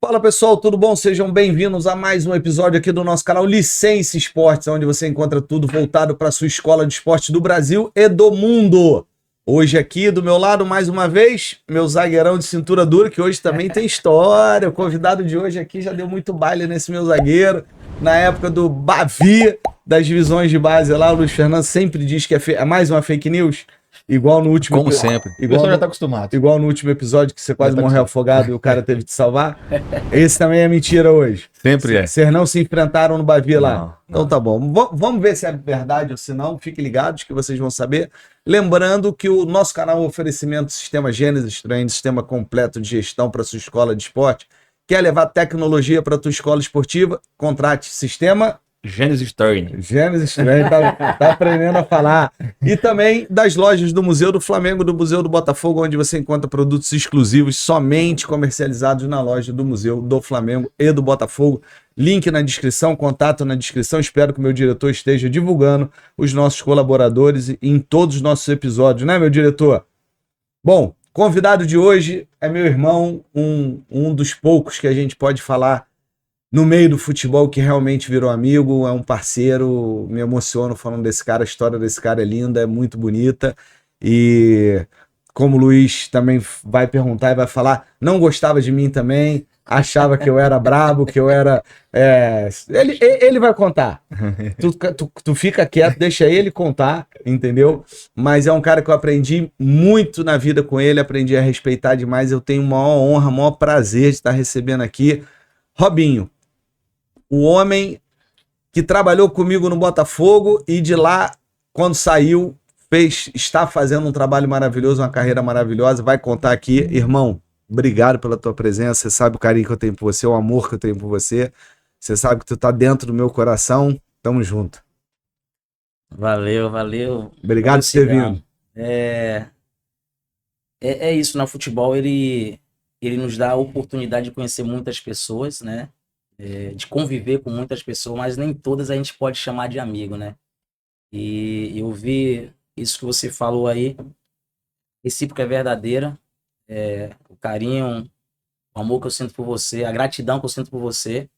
Fala pessoal, tudo bom? Sejam bem-vindos a mais um episódio aqui do nosso canal Licença Esportes, onde você encontra tudo voltado para a sua escola de esporte do Brasil e do mundo. Hoje aqui do meu lado, mais uma vez, meu zagueirão de cintura dura, que hoje também tem história. O convidado de hoje aqui já deu muito baile nesse meu zagueiro. Na época do Bavi, das divisões de base lá, o Luiz Fernando sempre diz que é mais uma fake news. Igual no último... Como sempre. Igual O pessoal já tá acostumado. Igual no último episódio que você quase morreu afogado e o cara teve que te salvar. Esse também é mentira hoje. Sempre é. Vocês não se enfrentaram no Bavi lá. Não. Então tá bom. Vamos ver se é verdade ou se não. Fiquem ligados que vocês vão saber. Lembrando que o nosso canal é um oferecimento do Sistema Gênesis Training, sistema completo de gestão para sua escola de esporte. Quer levar tecnologia para tua escola esportiva? Contrate Sistema Gênesis Training. Gênesis Training, tá aprendendo a falar. E também das lojas do Museu do Flamengo, do Museu do Botafogo, onde você encontra produtos exclusivos somente comercializados na loja do Museu do Flamengo e do Botafogo. Link na descrição, contato na descrição. Espero que o meu diretor esteja divulgando os nossos colaboradores em todos os nossos episódios, né, meu diretor? Bom, convidado de hoje é meu irmão, um dos poucos que a gente pode falar no meio do futebol que realmente virou amigo, é um parceiro, me emociono falando desse cara, a história desse cara é linda, é muito bonita, e como o Luiz também vai perguntar e vai falar, não gostava de mim também, achava que eu era brabo, que eu era... Ele vai contar, tu fica quieto, deixa ele contar, entendeu? Mas é um cara que eu aprendi muito na vida com ele, aprendi a respeitar demais, eu tenho maior honra, maior prazer de estar recebendo aqui Robinho. O homem que trabalhou comigo no Botafogo e de lá, quando saiu, está fazendo um trabalho maravilhoso, uma carreira maravilhosa. Vai contar aqui. Irmão, obrigado pela tua presença. Você sabe o carinho que eu tenho por você, o amor que eu tenho por você. Você sabe que tu tá dentro do meu coração. Tamo junto. Valeu. Obrigado por ter vindo. É isso, né? O futebol, ele nos dá a oportunidade de conhecer muitas pessoas, né? De conviver com muitas pessoas, mas nem todas a gente pode chamar de amigo, né? E eu vi isso que você falou aí, recíproca é verdadeira, o carinho, o amor que eu sinto por você, a gratidão que eu sinto por você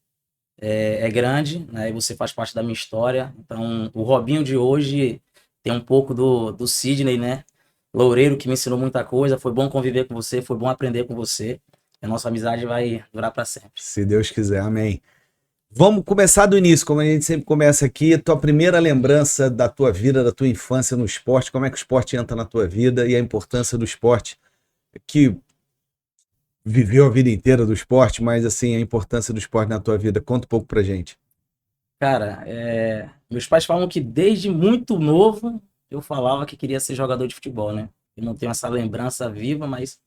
é grande, né? E você faz parte da minha história. Então, o Robinho de hoje tem um pouco do Sidney, né? Loureiro, que me ensinou muita coisa, foi bom conviver com você, foi bom aprender com você. A nossa amizade vai durar para sempre. Se Deus quiser, amém. Vamos começar do início, como a gente sempre começa aqui. Tua primeira lembrança da tua vida, da tua infância no esporte, como é que o esporte entra na tua vida e a importância do esporte, que viveu a vida inteira do esporte, mas assim, a importância do esporte na tua vida. Conta um pouco pra gente. Cara, meus pais falam que desde muito novo eu falava que queria ser jogador de futebol, né? Eu não tenho essa lembrança viva, mas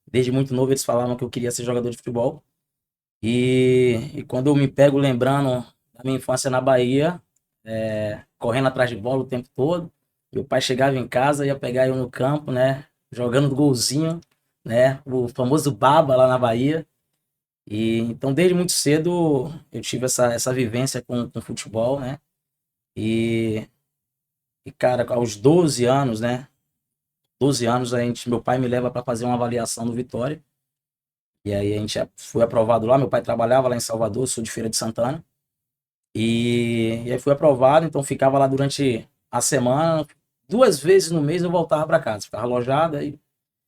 desde muito novo eles falavam que eu queria ser jogador de futebol. E quando eu me pego lembrando da minha infância na Bahia, correndo atrás de bola o tempo todo, meu pai chegava em casa, ia pegar eu no campo, né? Jogando golzinho, né? O famoso baba lá na Bahia. E então desde muito cedo eu tive essa vivência com futebol, né? E cara, aos 12 anos, né? 12 anos, meu pai me leva para fazer uma avaliação no Vitória. E aí a gente foi aprovado lá, meu pai trabalhava lá em Salvador, sou de Feira de Santana. E aí fui aprovado, então ficava lá durante a semana, 2 vezes no mês eu voltava para casa, ficava alojado e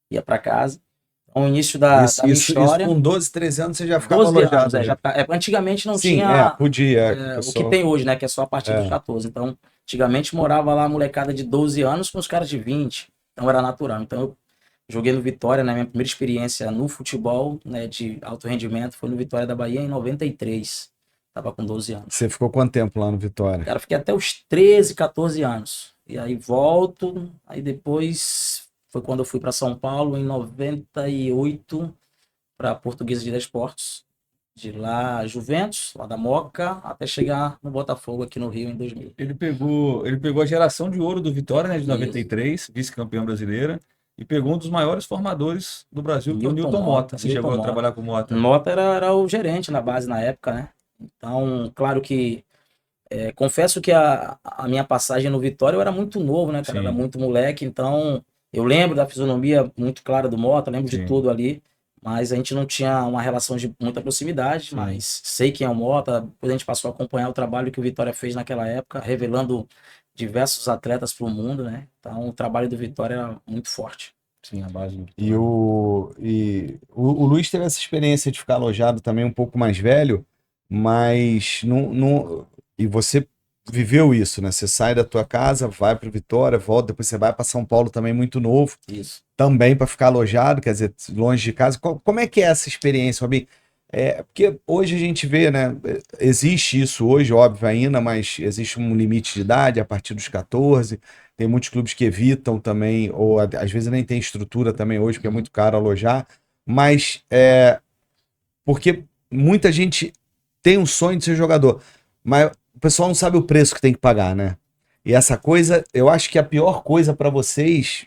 ia para casa. Então, o início da minha história... Isso com 12, 13 anos você já ficava alojado. Antigamente não Sim, tinha podia. o que tem hoje, né? Que é só a partir dos 14. Então, antigamente morava lá a molecada de 12 anos com os caras de 20. Então era natural. Então eu joguei no Vitória, né? Minha primeira experiência no futebol, né, de alto rendimento foi no Vitória da Bahia em 93. Tava com 12 anos. Você ficou quanto tempo lá no Vitória? Cara, fiquei até os 13, 14 anos. E aí volto, aí depois foi quando eu fui para São Paulo em 98 para Portuguesa de Desportos. De lá, Juventus, lá da Moca, até chegar no Botafogo aqui no Rio em 2000. Ele pegou a geração de ouro do Vitória, né, de 93, vice-campeão brasileira, e pegou um dos maiores formadores do Brasil, que é o Newton Mota. Você chegou a trabalhar com o Mota? Mota era o gerente na base na época, né? Então, claro que confesso que a minha passagem no Vitória eu era muito novo, né, cara? Era muito moleque, então eu lembro da fisionomia muito clara do Mota, lembro de tudo ali, mas a gente não tinha uma relação de muita proximidade, mas sei quem é o Mota. Depois a gente passou a acompanhar o trabalho que o Vitória fez naquela época, revelando diversos atletas para o mundo, né? Então o trabalho do Vitória era muito forte. Sim, a base do E o Luiz teve essa experiência de ficar alojado também um pouco mais velho, mas e você viveu isso, né? Você sai da tua casa, vai para Vitória, volta, depois você vai para São Paulo também muito novo, Isso. também para ficar alojado, quer dizer, longe de casa. Como é que é essa experiência, Robin? Porque hoje a gente vê, né? Existe isso hoje, óbvio ainda, mas existe um limite de idade a partir dos 14. Tem muitos clubes que evitam também, ou às vezes nem tem estrutura também hoje, porque é muito caro alojar. Mas porque muita gente tem um sonho de ser jogador, mas o pessoal não sabe o preço que tem que pagar, né? E essa coisa, eu acho que a pior coisa para vocês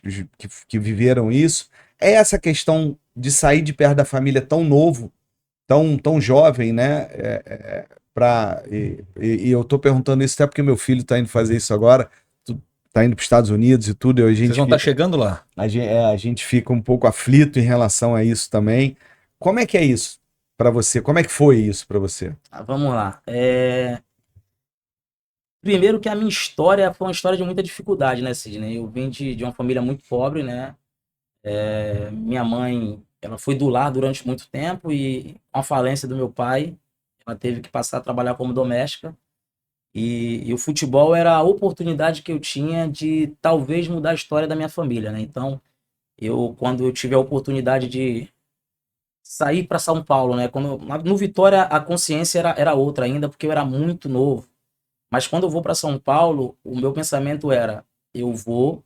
que viveram isso é essa questão de sair de perto da família tão novo, tão jovem, né? E eu tô perguntando isso até porque meu filho tá indo fazer isso agora, tá indo para os Estados Unidos e tudo, e a gente Vocês vão estar chegando lá. a gente fica um pouco aflito em relação a isso também. Como é que é isso para você? Como é que foi isso para você? Vamos lá. Primeiro que a minha história foi uma história de muita dificuldade, né, Sidney? Eu vim de uma família muito pobre, né? Minha mãe, ela foi do lar durante muito tempo e com a falência do meu pai, ela teve que passar a trabalhar como doméstica. E o futebol era a oportunidade que eu tinha de talvez mudar a história da minha família, né? Então, quando eu tive a oportunidade de sair para São Paulo, né? No Vitória a consciência era outra ainda, porque eu era muito novo. Mas quando eu vou para São Paulo, o meu pensamento era: eu vou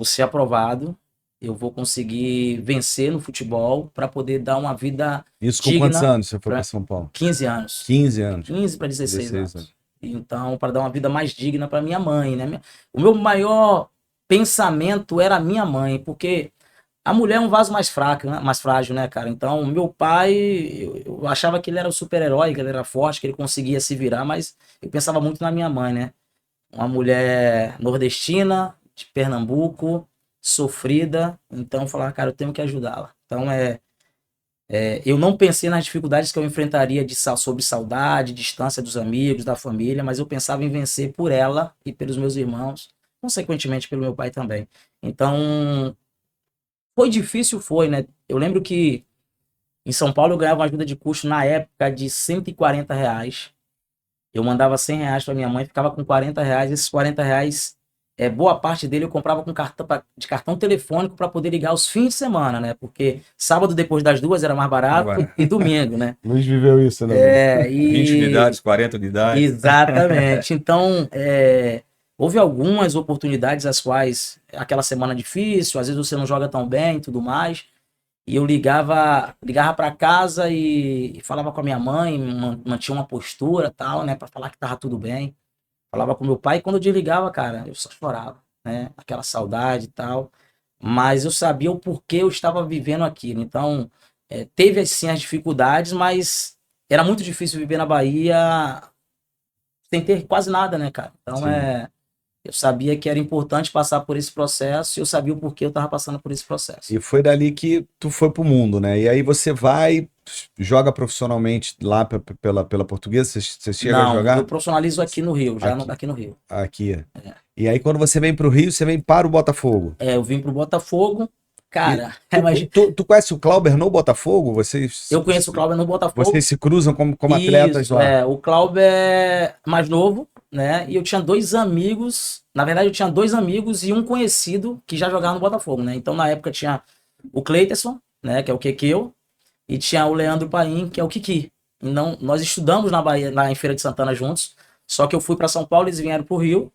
ser aprovado, eu vou conseguir vencer no futebol para poder dar uma vida Isso com digna. quantos anos você foi para São Paulo? 15 anos. 15 anos. 15 para 16 16 anos. Então, para dar uma vida mais digna para minha mãe, né? O meu maior pensamento era a minha mãe, porque a mulher é um vaso mais fraco, né? Mais frágil, né, cara? Então, meu pai, eu achava que ele era o super-herói, que ele era forte, que ele conseguia se virar, mas eu pensava muito na minha mãe, né? Uma mulher nordestina, de Pernambuco, sofrida. Então, eu falava, cara, eu tenho que ajudá-la. Então, eu não pensei nas dificuldades que eu enfrentaria sobre saudade, distância dos amigos, da família, mas eu pensava em vencer por ela e pelos meus irmãos, consequentemente pelo meu pai também. Então, foi difícil, né? Eu lembro que em São Paulo eu ganhava uma ajuda de custo na época de R$ 140. Eu mandava R$ 100 para minha mãe, ficava com R$ 40. Esses R$ 40, boa parte dele eu comprava de cartão telefônico para poder ligar aos fins de semana, né? Porque sábado depois das 2 era mais barato e domingo, né? Luiz viveu isso, né? 20 unidades, 40 unidades. Exatamente. Então, houve algumas oportunidades as quais aquela semana difícil, às vezes você não joga tão bem e tudo mais. E eu ligava para casa e falava com a minha mãe, mantinha uma postura tal, né? Para falar que tava tudo bem. Falava com meu pai e quando eu desligava, cara, eu só chorava, né? Aquela saudade e tal. Mas eu sabia o porquê eu estava vivendo aquilo. Então, teve sim as dificuldades, mas era muito difícil viver na Bahia sem ter quase nada, né, cara? Então, eu sabia que era importante passar por esse processo e eu sabia o porquê eu estava passando por esse processo. E foi dali que tu foi pro mundo, né? E aí você vai, joga profissionalmente lá pela Portuguesa, você chega a jogar? Não, eu profissionalizo aqui no Rio, aqui no Rio. Aqui. E aí quando você vem pro Rio, você vem para o Botafogo. Eu vim pro Botafogo, cara. Tu conhece o Clauber no Botafogo? Eu conheço o Clauber no Botafogo. Vocês se cruzam como atletas lá? O Clauber é mais novo, né? E eu tinha 2 amigos, na verdade eu tinha 2 amigos e um conhecido que já jogava no Botafogo, né? Então na época tinha o Cleiterson, né? Que é o Kekeu, e tinha o Leandro Paim, que é o Kiki. Então nós estudamos na Bahia, lá em Feira de Santana juntos, só que eu fui para São Paulo, eles vieram pro Rio,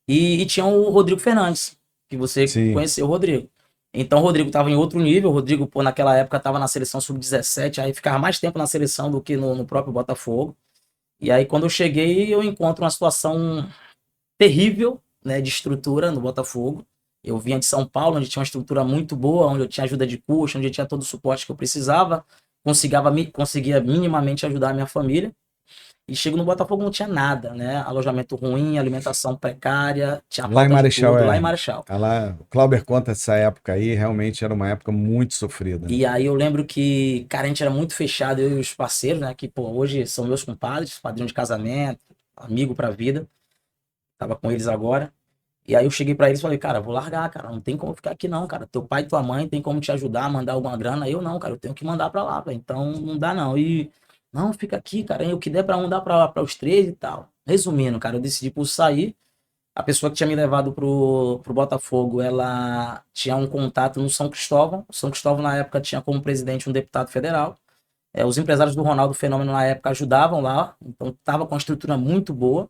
e tinha o Rodrigo Fernandes, que você conheceu o Rodrigo. Então o Rodrigo estava em outro nível, o Rodrigo, naquela época estava na seleção sub-17, aí ficava mais tempo na seleção do que no próprio Botafogo. E aí quando eu cheguei, eu encontro uma situação terrível, né, de estrutura no Botafogo. Eu vinha de São Paulo, onde tinha uma estrutura muito boa, onde eu tinha ajuda de custo, onde eu tinha todo o suporte que eu precisava, conseguia minimamente ajudar a minha família. E chego no Botafogo, não tinha nada, né? Alojamento ruim, alimentação precária, tinha Lá em falta de Marechal, tudo, lá em Marechal. Lá, o Clauber conta essa época aí, realmente era uma época muito sofrida. Né? E aí eu lembro que, cara, a gente era muito fechado, eu e os parceiros, né? Que, pô, hoje são meus compadres, padrinho de casamento, amigo pra vida. Tava com eles agora. E aí eu cheguei pra eles e falei, cara, vou largar, cara, não tem como ficar aqui não, cara. Teu pai e tua mãe tem como te ajudar, mandar alguma grana. Eu não, cara, eu tenho que mandar pra lá, velho. Então não dá não. E não, fica aqui, cara, o que der pra um dá pra os três e tal. Resumindo, cara, eu decidi por sair. A pessoa que tinha me levado pro Botafogo, ela tinha um contato no São Cristóvão. O São Cristóvão, na época, tinha como presidente um deputado federal. Os empresários do Ronaldo Fenômeno, na época, ajudavam lá. Então, tava com uma estrutura muito boa.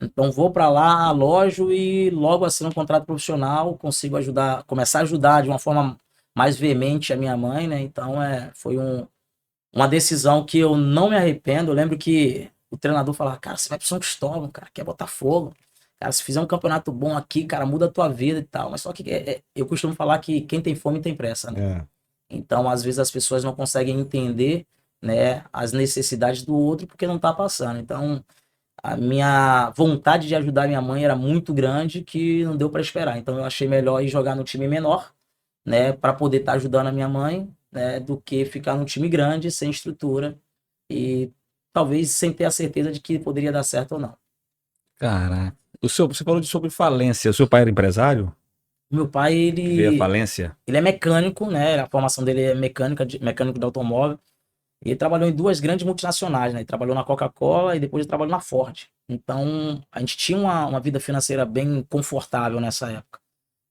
Então vou para lá, alojo e logo assino um contrato profissional, consigo ajudar, começar a ajudar de uma forma mais veemente a minha mãe, né? Então foi uma decisão que eu não me arrependo. Eu lembro que o treinador falava, cara, você vai pro São Cristóvão, cara, que é Botafogo. Cara, se fizer um campeonato bom aqui, cara, muda a tua vida e tal. Mas só que eu costumo falar que quem tem fome tem pressa, né? É. Então, às vezes as pessoas não conseguem entender, né, as necessidades do outro porque não tá passando. Então, a minha vontade de ajudar minha mãe era muito grande que não deu para esperar. Então eu achei melhor ir jogar no time menor, né, para poder estar ajudando a minha mãe, né, do que ficar num time grande sem estrutura e talvez sem ter a certeza de que poderia dar certo ou não. Caraca. Você falou sobre falência. O seu pai era empresário? Meu pai, Que veio a falência? ele é mecânico, né? A formação dele é mecânico de automóvel. E ele trabalhou em duas grandes multinacionais, né? Ele trabalhou na Coca-Cola e depois ele trabalhou na Ford. Então, a gente tinha uma vida financeira bem confortável nessa época.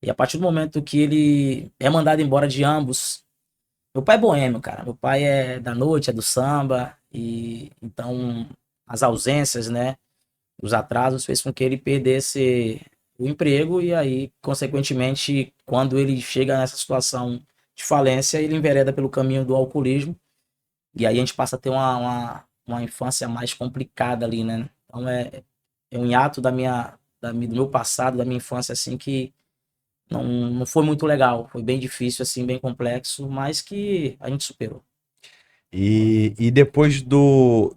E a partir do momento que ele é mandado embora de ambos, meu pai é boêmio, cara. Meu pai é da noite, é do samba, e então as ausências, né? Os atrasos fez com que ele perdesse o emprego e aí, consequentemente, quando ele chega nessa situação de falência, ele envereda pelo caminho do alcoolismo e aí a gente passa a ter uma infância mais complicada ali, né? Então é um hiato do meu passado, da minha infância, assim, que não foi muito legal. Foi bem difícil, assim, bem complexo, mas que a gente superou. E depois do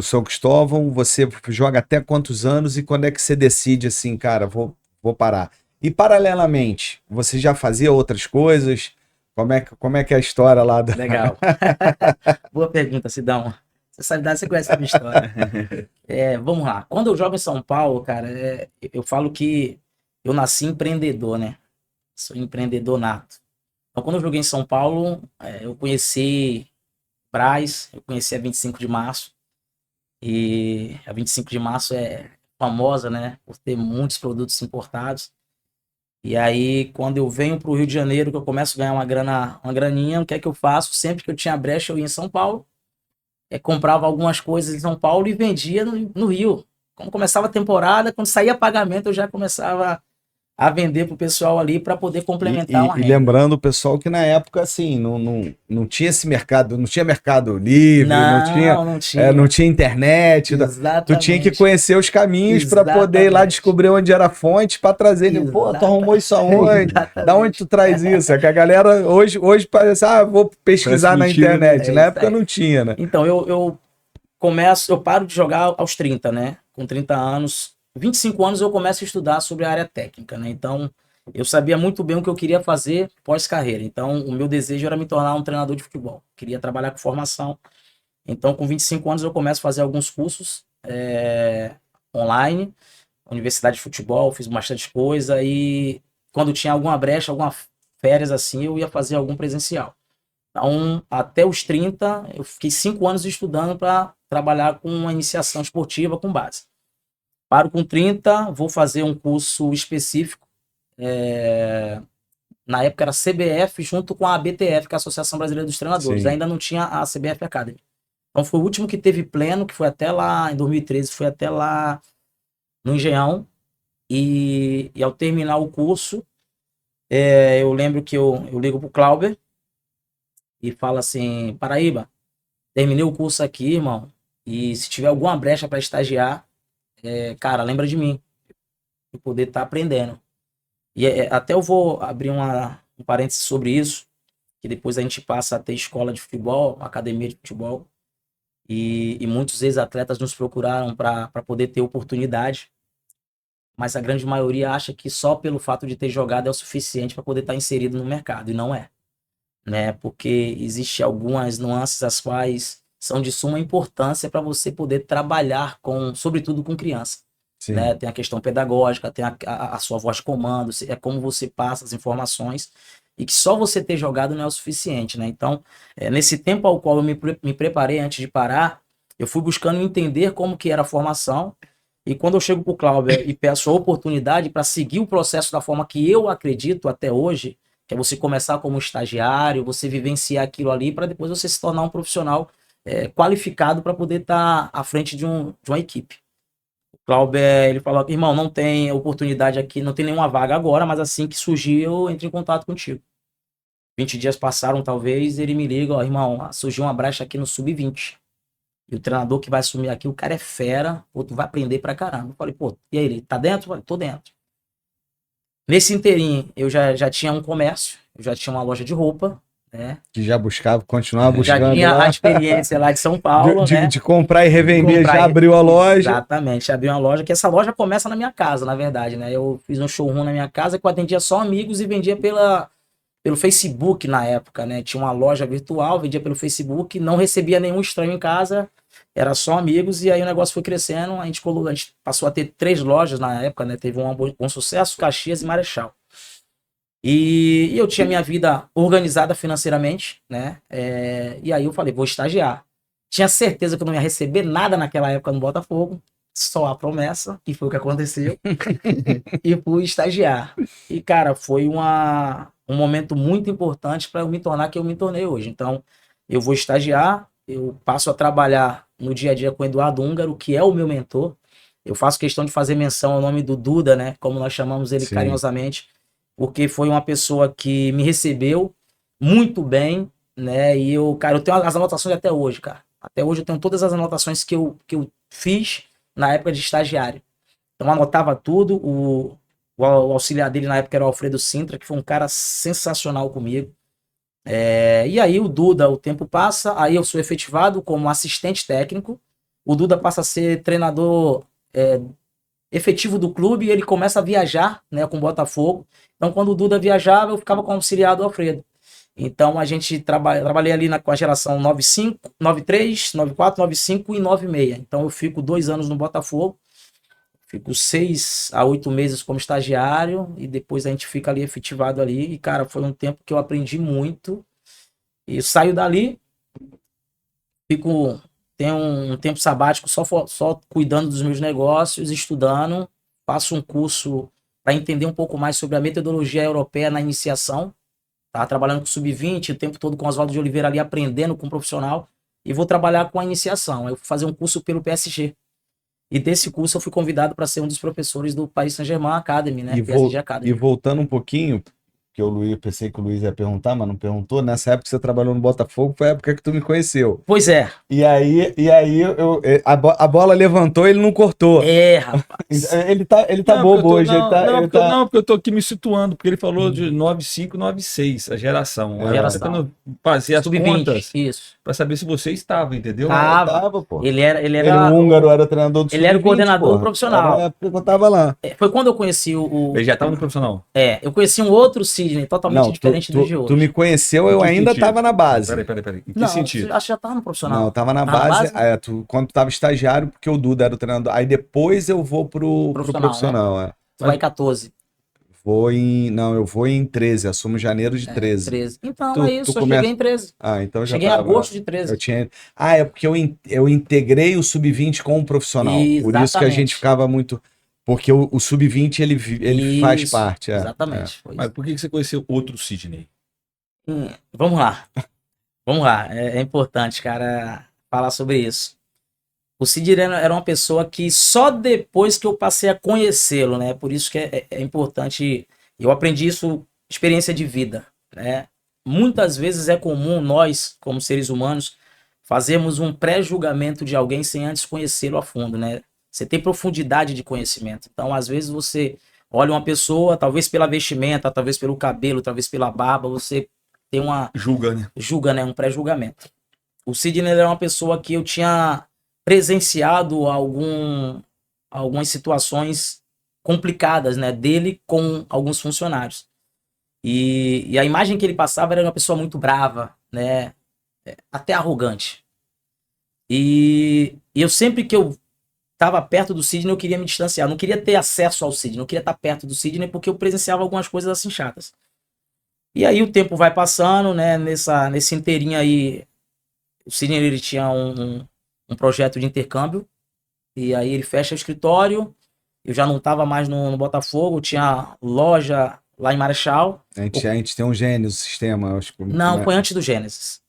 São Cristóvão, você joga até quantos anos e quando é que você decide assim, cara, vou parar? E paralelamente, você já fazia outras coisas? Como é que é a história lá da... Legal. Boa pergunta, Sidão. Você conhece a minha história. Vamos lá. Quando eu jogo em São Paulo, cara, eu falo que eu nasci empreendedor, né? Sou empreendedor nato. Então, quando eu joguei em São Paulo, eu conheci Brás, eu conheci a 25 de Março. E a 25 de Março é famosa, né? Por ter muitos produtos importados. E aí, quando eu venho para o Rio de Janeiro, que eu começo a ganhar uma graninha, o que é que eu faço? Sempre que eu tinha brecha, eu ia em São Paulo, comprava algumas coisas em São Paulo e vendia no Rio. Quando começava a temporada, quando saía pagamento, eu já começava a vender pro pessoal ali para poder complementar uma E renda. lembrando o pessoal que na época, assim, não tinha esse mercado, não tinha Mercado Livre, não tinha internet. Exatamente. Tu tinha que conhecer os caminhos para poder ir lá descobrir onde era a fonte para trazer. Pô, tu arrumou isso aonde? Da onde tu traz isso? É que a galera hoje parece, vou pesquisar na internet. Na época não tinha, né? Então, eu paro de jogar aos 30, né? Com 30 anos, 25 anos eu começo a estudar sobre a área técnica, né? Então, eu sabia muito bem o que eu queria fazer pós-carreira. Então, o meu desejo era me tornar um treinador de futebol. Queria trabalhar com formação. Então, com 25 anos eu começo a fazer alguns cursos online, universidade de futebol, fiz bastante coisa e quando tinha alguma brecha, alguma férias assim, eu ia fazer algum presencial. Então, até os 30, eu fiquei 5 anos estudando para trabalhar com uma iniciação esportiva com base. Paro com 30, vou fazer um curso específico. Na época era CBF junto com a ABTF, que é a Associação Brasileira dos Treinadores. Sim. Ainda não tinha a CBF Academy. Então foi o último que teve pleno, que foi até lá em 2013, foi até lá no Engenhão. E ao terminar o curso, eu lembro que eu ligo pro Clauber e falo assim, Paraíba, terminei o curso aqui, irmão, e se tiver alguma brecha para estagiar, cara, lembra de mim, eu poder estar aprendendo. E até eu vou abrir um parênteses sobre isso, que depois a gente passa a ter escola de futebol, academia de futebol. E muitos ex-atletas nos procuraram para poder ter oportunidade, mas a grande maioria acha que só pelo fato de ter jogado é o suficiente para poder estar inserido no mercado, e não é, né? Porque existe algumas nuances as quais são de suma importância para você poder trabalhar com, sobretudo com criança, Sim. né? Tem a questão pedagógica, tem a sua voz de comando, é como você passa as informações, e que só você ter jogado não é o suficiente, né? Então, nesse tempo ao qual eu me preparei antes de parar, eu fui buscando entender como que era a formação, e quando eu chego para o Cláudio e peço a oportunidade para seguir o processo da forma que eu acredito até hoje, que é você começar como estagiário, você vivenciar aquilo ali, para depois você se tornar um profissional qualificado para poder estar à frente de uma equipe. O Cláudio, ele falou, irmão, não tem oportunidade aqui, não tem nenhuma vaga agora, mas assim que surgir, eu entro em contato contigo. 20 dias passaram, talvez, ele me liga, ó, irmão, surgiu uma brecha aqui no Sub-20. E o treinador que vai assumir aqui, o cara é fera, pô, tu vai aprender pra caramba. Eu falei, pô, e aí, ele tá dentro? Eu falei, tô dentro. Nesse inteirinho, eu já tinha um comércio, eu já tinha uma loja de roupa, né? Que já buscava, continuava buscando. Já tinha lá. a experiência lá de São Paulo, né? De comprar e revender, Comprar já abriu a loja. Exatamente, abriu uma loja, que essa loja começa na minha casa, na verdade, né? Eu fiz um showroom na minha casa que eu atendia só amigos e vendia pelo Facebook na época, né? Tinha uma loja virtual, vendia pelo Facebook, não recebia nenhum estranho em casa, era só amigos, e aí o negócio foi crescendo, a gente passou a ter 3 lojas na época, né? Teve um bom sucesso, Caxias e Marechal. E eu tinha minha vida organizada financeiramente, né? E aí eu falei, vou estagiar. Tinha certeza que eu não ia receber nada naquela época no Botafogo, só a promessa, que foi o que aconteceu, e fui estagiar. E, cara, foi um momento muito importante para eu me tornar quem eu me tornei hoje. Então, eu vou estagiar, eu passo a trabalhar no dia a dia com o Eduardo Húngaro, que é o meu mentor. Eu faço questão de fazer menção ao nome do Duda, né? Como nós chamamos ele carinhosamente, porque foi uma pessoa que me recebeu muito bem, né? E eu tenho as anotações até hoje, cara. Até hoje eu tenho todas as anotações que eu fiz na época de estagiário. Então eu anotava tudo. O auxiliar dele na época era o Alfredo Sintra, que foi um cara sensacional comigo. E aí o Duda, o tempo passa, aí eu sou efetivado como assistente técnico. O Duda passa a ser treinador efetivo do clube, e ele começa a viajar, né, com o Botafogo. Então, quando o Duda viajava, eu ficava com o auxiliar do Alfredo. Então, a gente trabalhei ali com a geração 95, 93, 94, 95 e 96. Então, eu fico 2 anos no Botafogo, fico 6 a 8 meses como estagiário, e depois a gente fica ali efetivado ali. E, cara, foi um tempo que eu aprendi muito. E saio dali, tenho um tempo sabático só cuidando dos meus negócios, estudando, faço um curso para entender um pouco mais sobre a metodologia europeia na iniciação. Tava trabalhando com sub-20, o tempo todo com Oswaldo de Oliveira ali, aprendendo com o profissional, e vou trabalhar com a iniciação. Eu fui fazer um curso pelo PSG. E desse curso eu fui convidado para ser um dos professores do Paris Saint-Germain Academy, né? PSG Academy. E voltando um pouquinho, que pensei que o Luiz ia perguntar, mas não perguntou. Nessa época que você trabalhou no Botafogo, foi a época que tu me conheceu. Pois é. E aí a bola levantou e ele não cortou. Rapaz. Ele tá bobo hoje. Não, porque eu tô aqui me situando, porque ele falou de 95, 96, a geração. Eu tô tentando fazer as contas para saber se você estava, entendeu? Tava, pô. Ele o húngaro era treinador do Ele era o coordenador profissional. Era a época que eu tava lá. Foi quando eu conheci o... Ele já tava no profissional. Eu conheci um outro Sidney, totalmente diferente do de hoje. Tu me conheceu, eu ainda tava na base. Peraí. Em que sentido? Acho que já tava no profissional. Não, eu tava na base. Quando tu tava estagiário, porque o Duda era o treinador. Aí depois eu vou pro profissional. Né? Tu vai em 14. Eu vou em 13, assumo janeiro de 13. 13. Então, é isso, eu cheguei em 13. Então já cheguei em agosto de 13. É porque eu integrei o sub-20 com o profissional. Exatamente. Por isso que a gente ficava muito... Porque o sub-20, ele faz parte. Exatamente. Mas por que você conheceu outro Sidney? Vamos lá. É importante, cara, falar sobre isso. O Sidney era uma pessoa que só depois que eu passei a conhecê-lo, né? Por isso que é importante. Eu aprendi isso, experiência de vida, né? Muitas vezes é comum nós, como seres humanos, fazermos um pré-julgamento de alguém sem antes conhecê-lo a fundo, né? Você tem profundidade de conhecimento. Então, às vezes, você olha uma pessoa, talvez pela vestimenta, talvez pelo cabelo, talvez pela barba, você tem Julga, né? Um pré-julgamento. o Sidney era uma pessoa que eu tinha presenciado algumas situações complicadas, né, dele com alguns funcionários. E a imagem que ele passava era uma pessoa muito brava, né, até arrogante. E eu sempre que eu estava perto do Sidney, eu queria me distanciar, não queria ter acesso ao Sidney, não queria estar perto do Sidney porque eu presenciava algumas coisas assim chatas. E aí o tempo vai passando, né, nesse inteirinho aí, o Sidney ele tinha um projeto de intercâmbio, e aí ele fecha o escritório, eu já não estava mais no Botafogo, tinha loja lá em Marechal. A gente tem um Gênesis, sistema, acho que Não, foi antes do Gênesis.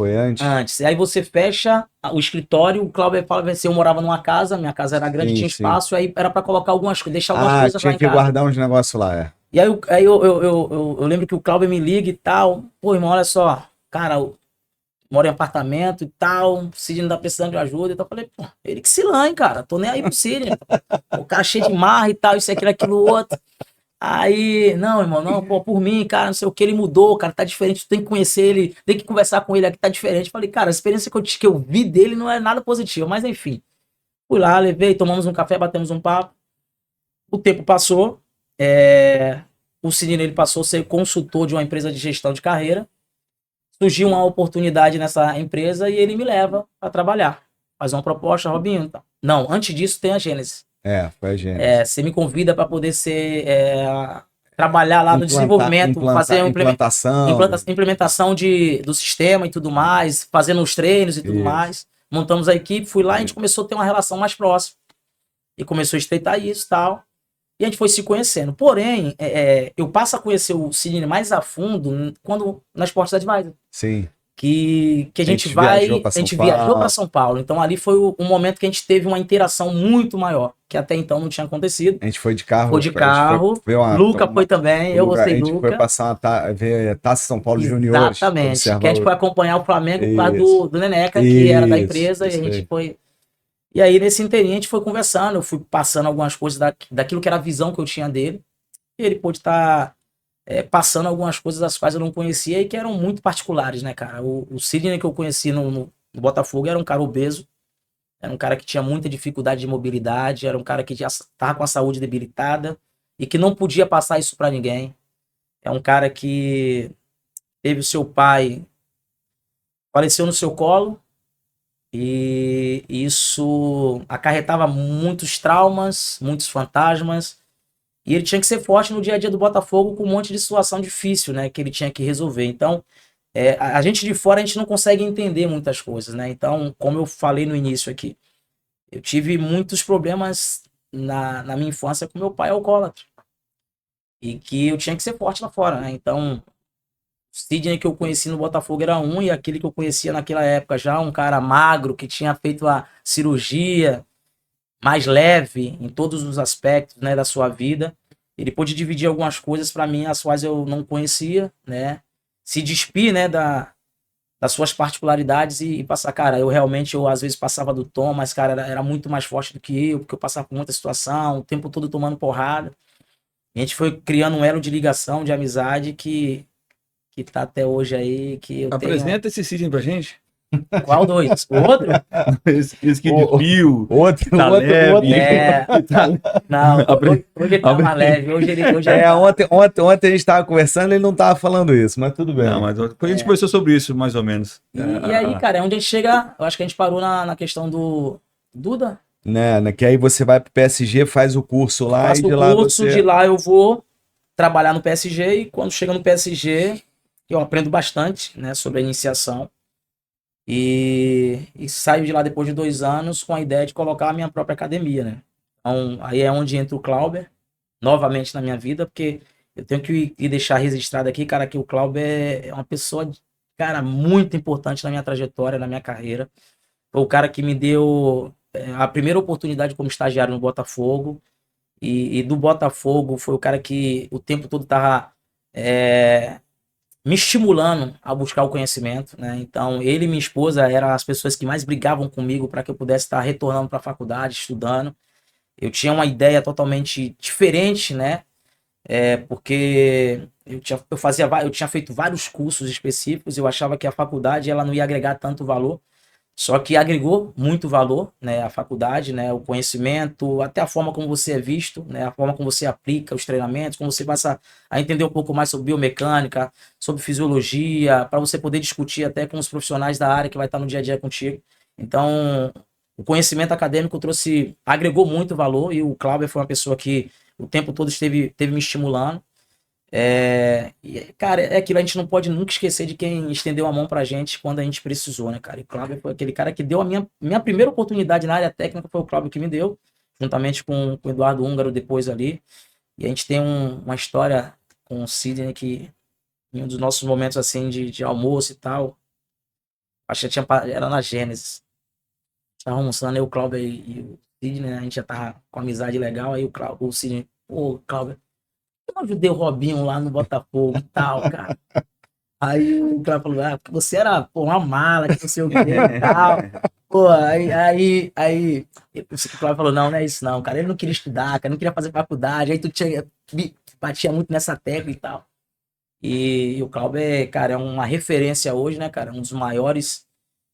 foi antes. Antes. E aí você fecha o escritório, o Cláudio fala assim, eu morava numa casa, minha casa era grande, Sim, tinha sim. espaço, aí era para colocar algumas coisas, deixar algumas coisas lá Tinha em que casa. guardar uns negócios lá, é. E aí, eu lembro que o Cláudio me liga e tal, pô, irmão, olha só, cara, eu moro em apartamento e tal, o Sidney tá precisando de ajuda, então eu falei, pô, ele que se lanhe, cara, tô nem aí pro Sidney, o cara cheio de marra e tal, isso, aquilo, outro. Aí, não, irmão, não, pô, por mim, cara, não sei o que, ele mudou, cara, tá diferente, tu tem que conhecer ele, tem que conversar com ele aqui, tá diferente. Falei, cara, a experiência que eu vi dele não é nada positiva, mas enfim. Fui lá, levei, tomamos um café, batemos um papo. O tempo passou, o Sidney ele passou a ser consultor de uma empresa de gestão de carreira. Surgiu uma oportunidade nessa empresa e ele me leva para trabalhar. Faz uma proposta, Robinho. Então. Não, antes disso tem a Gênesis. Foi a Gênesis. Você me convida para poder trabalhar lá no desenvolvimento, fazer implementação do sistema e tudo mais, fazendo os treinos e tudo mais. Montamos a equipe, fui lá e a gente começou a ter uma relação mais próxima. E começou a estreitar isso e tal. E a gente foi se conhecendo. Porém, eu passo a conhecer o Sidney mais a fundo quando na Sports Advisor. Sim. Que a gente viajou para São Paulo. Então ali foi um momento que a gente teve uma interação muito maior, que até então não tinha acontecido. A gente foi de carro. Luca foi também, eu gostei do Luca. A gente foi passar ver Taça São Paulo Juniores. Exatamente, que a gente foi acompanhar o Flamengo por causa do Neneca, que era da empresa, e a gente foi... E aí nesse inteirinho a gente foi conversando, eu fui passando algumas coisas daquilo que era a visão que eu tinha dele, e ele pôde estar... passando algumas coisas das quais eu não conhecia e que eram muito particulares, né, cara? O Sidney que eu conheci no Botafogo era um cara obeso, era um cara que tinha muita dificuldade de mobilidade, era um cara que já estava com a saúde debilitada e que não podia passar isso para ninguém. É um cara que teve o seu pai, faleceu no seu colo e isso acarretava muitos traumas, muitos fantasmas. E ele tinha que ser forte no dia a dia do Botafogo com um monte de situação difícil, né? Que ele tinha que resolver. Então, a gente de fora, a gente não consegue entender muitas coisas, né? Então, como eu falei no início aqui, eu tive muitos problemas na minha infância com meu pai alcoólatra. E que eu tinha que ser forte lá fora, né? Então, o Sidney que eu conheci no Botafogo era um, e aquele que eu conhecia naquela época já, um cara magro, que tinha feito a cirurgia... mais leve em todos os aspectos, né, da sua vida. Ele pôde dividir algumas coisas para mim, as quais eu não conhecia, né? Se despir, né, das suas particularidades e passar, cara, eu às vezes passava do tom, mas, cara, era muito mais forte do que eu, porque eu passava por muita situação, o tempo todo tomando porrada. E a gente foi criando um elo de ligação, de amizade que tá até hoje aí, que eu Apresenta esse Sidney pra gente. Qual dois? O outro? Esse aqui de fio. Outro. Não, hoje ele tá mais leve. Hoje ontem a gente tava conversando e ele não tava falando isso, mas tudo bem. Não, mas depois a gente conversou sobre isso, mais ou menos. E aí, cara, é onde a gente chega. Eu acho que a gente parou na questão do Duda. Né, que aí você vai pro PSG, faz o curso lá Faço e de o lá curso, você... de lá eu vou trabalhar no PSG e quando chega no PSG eu aprendo bastante, né, sobre a iniciação. E saio de lá depois de 2 anos com a ideia de colocar a minha própria academia, né? Então, aí é onde entra o Clauber, novamente na minha vida, porque eu tenho que deixar registrado aqui, cara, que o Clauber é uma pessoa, cara, muito importante na minha trajetória, na minha carreira. Foi o cara que me deu a primeira oportunidade como estagiário no Botafogo, e do Botafogo foi o cara que o tempo todo tava... me estimulando a buscar o conhecimento, né? Então, ele e minha esposa eram as pessoas que mais brigavam comigo para que eu pudesse estar retornando para a faculdade, estudando. Eu tinha uma ideia totalmente diferente, né? Porque eu tinha feito vários cursos específicos, eu achava que a faculdade ela não ia agregar tanto valor, só que agregou muito valor, né, a faculdade, né, o conhecimento, até a forma como você é visto, né, a forma como você aplica os treinamentos, como você passa a entender um pouco mais sobre biomecânica, sobre fisiologia, para você poder discutir até com os profissionais da área que vai estar no dia a dia contigo. Então, o conhecimento acadêmico agregou muito valor e o Cláudio foi uma pessoa que o tempo todo esteve me estimulando. Cara, é aquilo, a gente não pode nunca esquecer de quem estendeu a mão pra gente quando a gente precisou, né, cara? E o Cláudio foi aquele cara que deu a minha primeira oportunidade na área técnica, foi o Cláudio que me deu, juntamente com o Eduardo Húngaro depois ali. E a gente tem uma história com o Sidney que, em um dos nossos momentos assim de almoço e tal, acho que era na Gênesis. Tava almoçando, eu, o Cláudio e o Sidney, né? A gente já tava com amizade legal, aí o Sidney, pô, Cláudio, eu ajudei o Robinho lá no Botafogo e tal, cara. Aí o cara falou, porque você era, pô, uma mala, que não sei o que e tal. Pô, aí o Cláudio falou, não é isso não, cara. Ele não queria estudar, cara, não queria fazer faculdade. Aí batia muito nessa tecla e tal. E o Cláudio cara, é uma referência hoje, né, cara? Um dos maiores,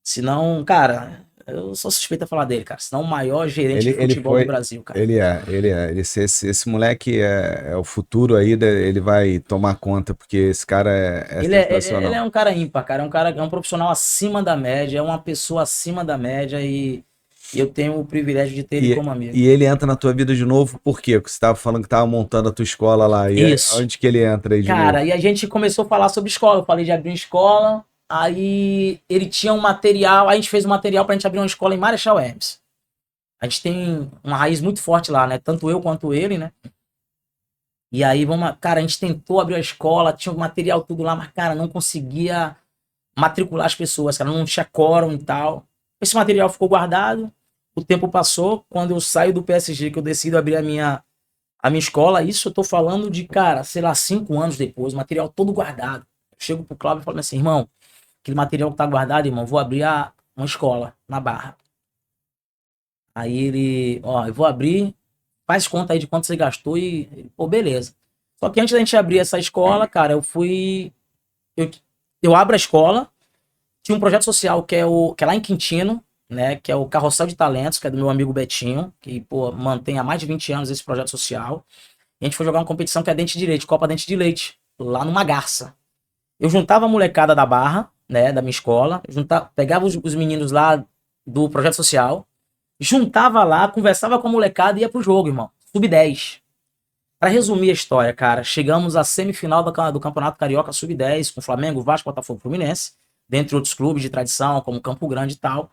se não, cara, eu sou suspeito a falar dele, cara. Se não o maior gerente de futebol do Brasil, cara. Ele é. Esse moleque é o futuro aí, ele vai tomar conta, porque esse cara é sensacional. Ele é um cara ímpar, cara. É um profissional acima da média, é uma pessoa acima da média e eu tenho o privilégio de ter ele como amigo. E ele entra na tua vida de novo, por quê? Porque você estava falando que estava montando a tua escola lá. E isso. Onde que ele entra aí de novo? Cara, e a gente começou a falar sobre escola. Eu falei de abrir uma escola. Aí ele tinha um material, a gente fez um material pra gente abrir uma escola em Marechal Hermes. A gente tem uma raiz muito forte lá, né? Tanto eu quanto ele, né? E aí, cara, a gente tentou abrir a escola, tinha o material tudo lá, mas, cara, não conseguia matricular as pessoas, cara, não tinha quórum e tal. Esse material ficou guardado, o tempo passou, quando eu saio do PSG, que eu decido abrir a minha escola, isso eu tô falando de, cara, sei lá, 5 anos depois, o material todo guardado. Eu chego pro Cláudio e falo assim, irmão, aquele material que tá guardado, irmão, vou abrir uma escola na Barra. Aí ele, eu vou abrir, faz conta aí de quanto você gastou e, pô, beleza. Só que antes da gente abrir essa escola, cara, eu abro a escola, tinha um projeto social que é lá em Quintino, né, que é o Carrossel de Talentos, que é do meu amigo Betinho, que, pô, mantém há mais de 20 anos esse projeto social. E a gente foi jogar uma competição que é Dente de Leite, Copa Dente de Leite, lá numa garça. Eu juntava a molecada da Barra, né, da minha escola, pegava os meninos lá do projeto social, juntava lá, conversava com a molecada e ia pro jogo, irmão. Sub-10. Pra resumir a história, cara, chegamos à semifinal do Campeonato Carioca Sub-10 com Flamengo, Vasco, Botafogo, Fluminense, dentre outros clubes de tradição, como Campo Grande e tal.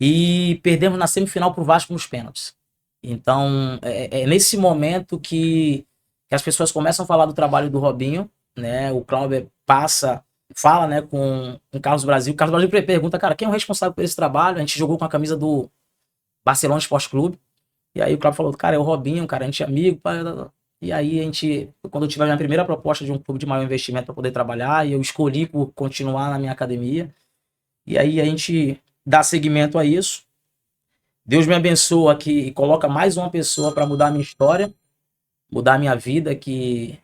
E perdemos na semifinal pro Vasco nos pênaltis. Então, é nesse momento que as pessoas começam a falar do trabalho do Robinho, né? O Cláudio fala, né, com o Carlos Brasil. O Carlos Brasil pergunta, cara, quem é o responsável por esse trabalho? A gente jogou com a camisa do Barcelona Esporte Clube. E aí o Cláudio falou, cara, é o Robinho, cara, a gente é amigo. E aí quando eu tive a minha primeira proposta de um clube de maior investimento para poder trabalhar, e eu escolhi por continuar na minha academia. E aí a gente dá seguimento a isso. Deus me abençoa aqui e coloca mais uma pessoa para mudar a minha história, mudar a minha vida, que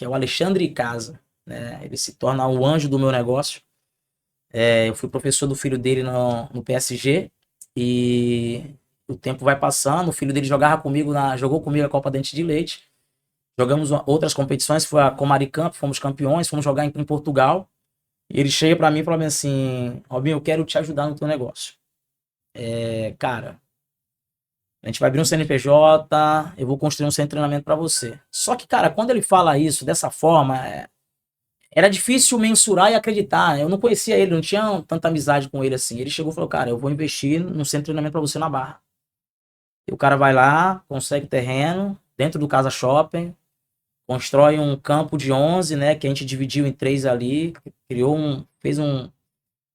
é o Alexandre Casa, né? Ele se torna o anjo do meu negócio. Eu fui professor do filho dele no PSG e o tempo vai passando, o filho dele jogou comigo a Copa Dente de Leite. Jogamos outras competições, foi a Comaricamp, fomos campeões, fomos jogar em Portugal. E ele chega pra mim e fala assim, Robinho, eu quero te ajudar no teu negócio. Cara, a gente vai abrir um CNPJ, eu vou construir um centro de treinamento pra você. Só que, cara, quando ele fala isso dessa forma, era difícil mensurar e acreditar. Eu não conhecia ele, não tinha tanta amizade com ele assim. Ele chegou e falou, cara, eu vou investir num centro de treinamento pra você na Barra. E o cara vai lá, consegue terreno, dentro do Casa Shopping, constrói um campo de 11, né, que a gente dividiu em 3 ali, fez um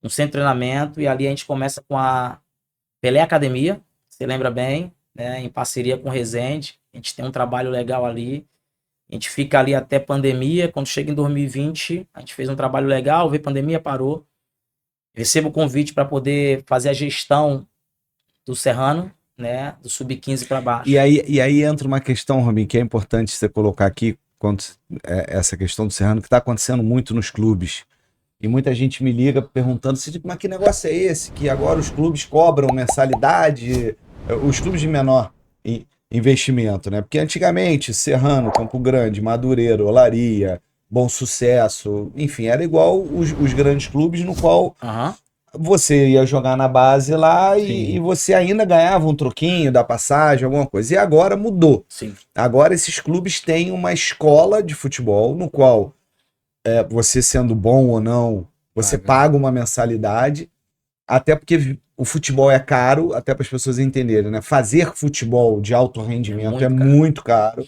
centro de treinamento, e ali a gente começa com a Pelé Academia, você lembra bem, né, em parceria com o Resende. A gente tem um trabalho legal ali, a gente fica ali até pandemia. Quando chega em 2020, a gente fez um trabalho legal, veio pandemia, parou. Recebo o convite para poder fazer a gestão do Serrano, né, do Sub-15 para baixo. E aí entra uma questão, Robinho, que é importante você colocar aqui. essa questão do Serrano, que está acontecendo muito nos clubes. E muita gente me liga perguntando, mas que negócio é esse? Que agora os clubes cobram mensalidade, os clubes de menor investimento, né? Porque antigamente, Serrano, Campo Grande, Madureira, Olaria, Bom Sucesso, enfim, era igual os grandes clubes no qual você ia jogar na base lá e você ainda ganhava um troquinho da passagem, alguma coisa. E agora mudou. Sim. Agora esses clubes têm uma escola de futebol no qual você sendo bom ou não, você paga uma mensalidade, até porque o futebol é caro, até para as pessoas entenderem, né? Fazer futebol de alto rendimento é muito caro.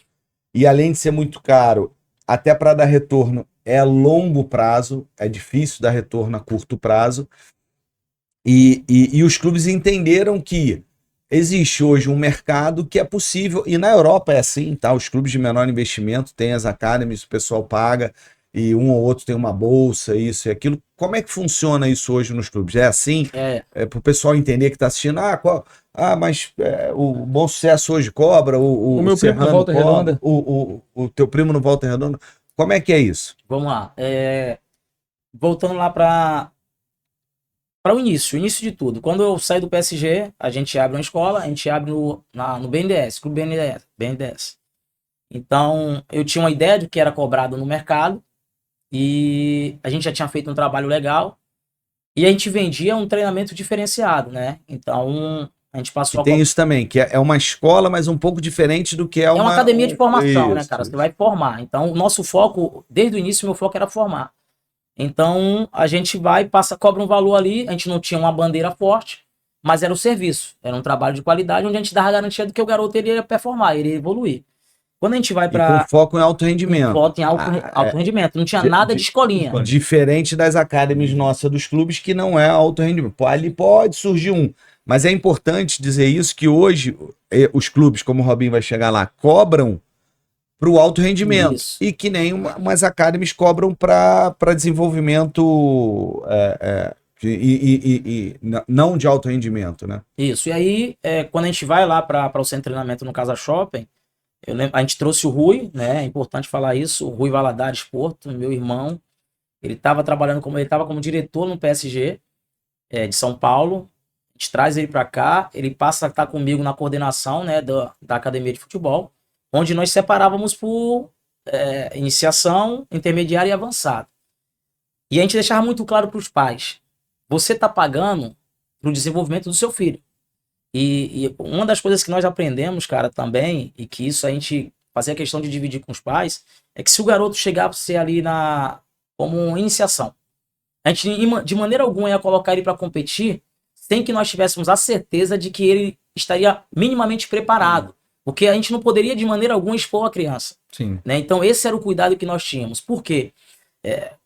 E além de ser muito caro, até para dar retorno é longo prazo, é difícil dar retorno a curto prazo. E os clubes entenderam que existe hoje um mercado que é possível, e na Europa é assim, tá? Os clubes de menor investimento têm as academies, o pessoal paga, e um ou outro tem uma bolsa, isso e aquilo. Como é que funciona isso hoje nos clubes? É assim? Para o pessoal entender que está assistindo, mas o Bom Sucesso hoje cobra, o meu primo no Serrano Volta cobra, Redonda. o teu primo no Volta Redonda. Como é que é isso? Vamos lá. Voltando lá para o início de tudo. Quando eu saí do PSG, a gente abre uma escola, a gente abre no BNDES, Clube BNDES. Então, eu tinha uma ideia de que era cobrado no mercado e a gente já tinha feito um trabalho legal e a gente vendia um treinamento diferenciado, né? Então, a gente passou e tem isso também, que é uma escola, mas um pouco diferente do que é uma academia de formação, isso, né, cara? Você vai formar. Então, o nosso foco, desde o início, meu foco era formar. Então, a gente cobra um valor ali, a gente não tinha uma bandeira forte, mas era o serviço. Era um trabalho de qualidade, onde a gente dava a garantia de que o garoto iria performar, iria evoluir. Quando a gente vai para... com foco em alto rendimento. Foco em alto rendimento. Não tinha nada de escolinha. Diferente das academies nossas dos clubes, que não é alto rendimento. Ali pode surgir um. Mas é importante dizer isso, que hoje os clubes, como o Robinho vai chegar lá, cobram para o alto rendimento. Isso. E que nem umas academies cobram para desenvolvimento não de alto rendimento, né? Isso. E aí, quando a gente vai lá para o centro de treinamento no Casa Shopping, a gente trouxe o Rui, né? É importante falar isso. O Rui Valadares Porto, meu irmão. Ele estava trabalhando como diretor no PSG de São Paulo. A gente traz ele para cá. Ele passa a estar comigo na coordenação, né, da academia de futebol, onde nós separávamos por iniciação, intermediária e avançada. E a gente deixava muito claro para os pais: você está pagando para o desenvolvimento do seu filho. E uma das coisas que nós aprendemos, cara, também, e que isso a gente fazia questão de dividir com os pais, é que se o garoto chegasse ali como iniciação, a gente de maneira alguma ia colocar ele para competir sem que nós tivéssemos a certeza de que ele estaria minimamente preparado. Porque a gente não poderia de maneira alguma expor a criança. Sim. Né? Então esse era o cuidado que nós tínhamos. Por quê?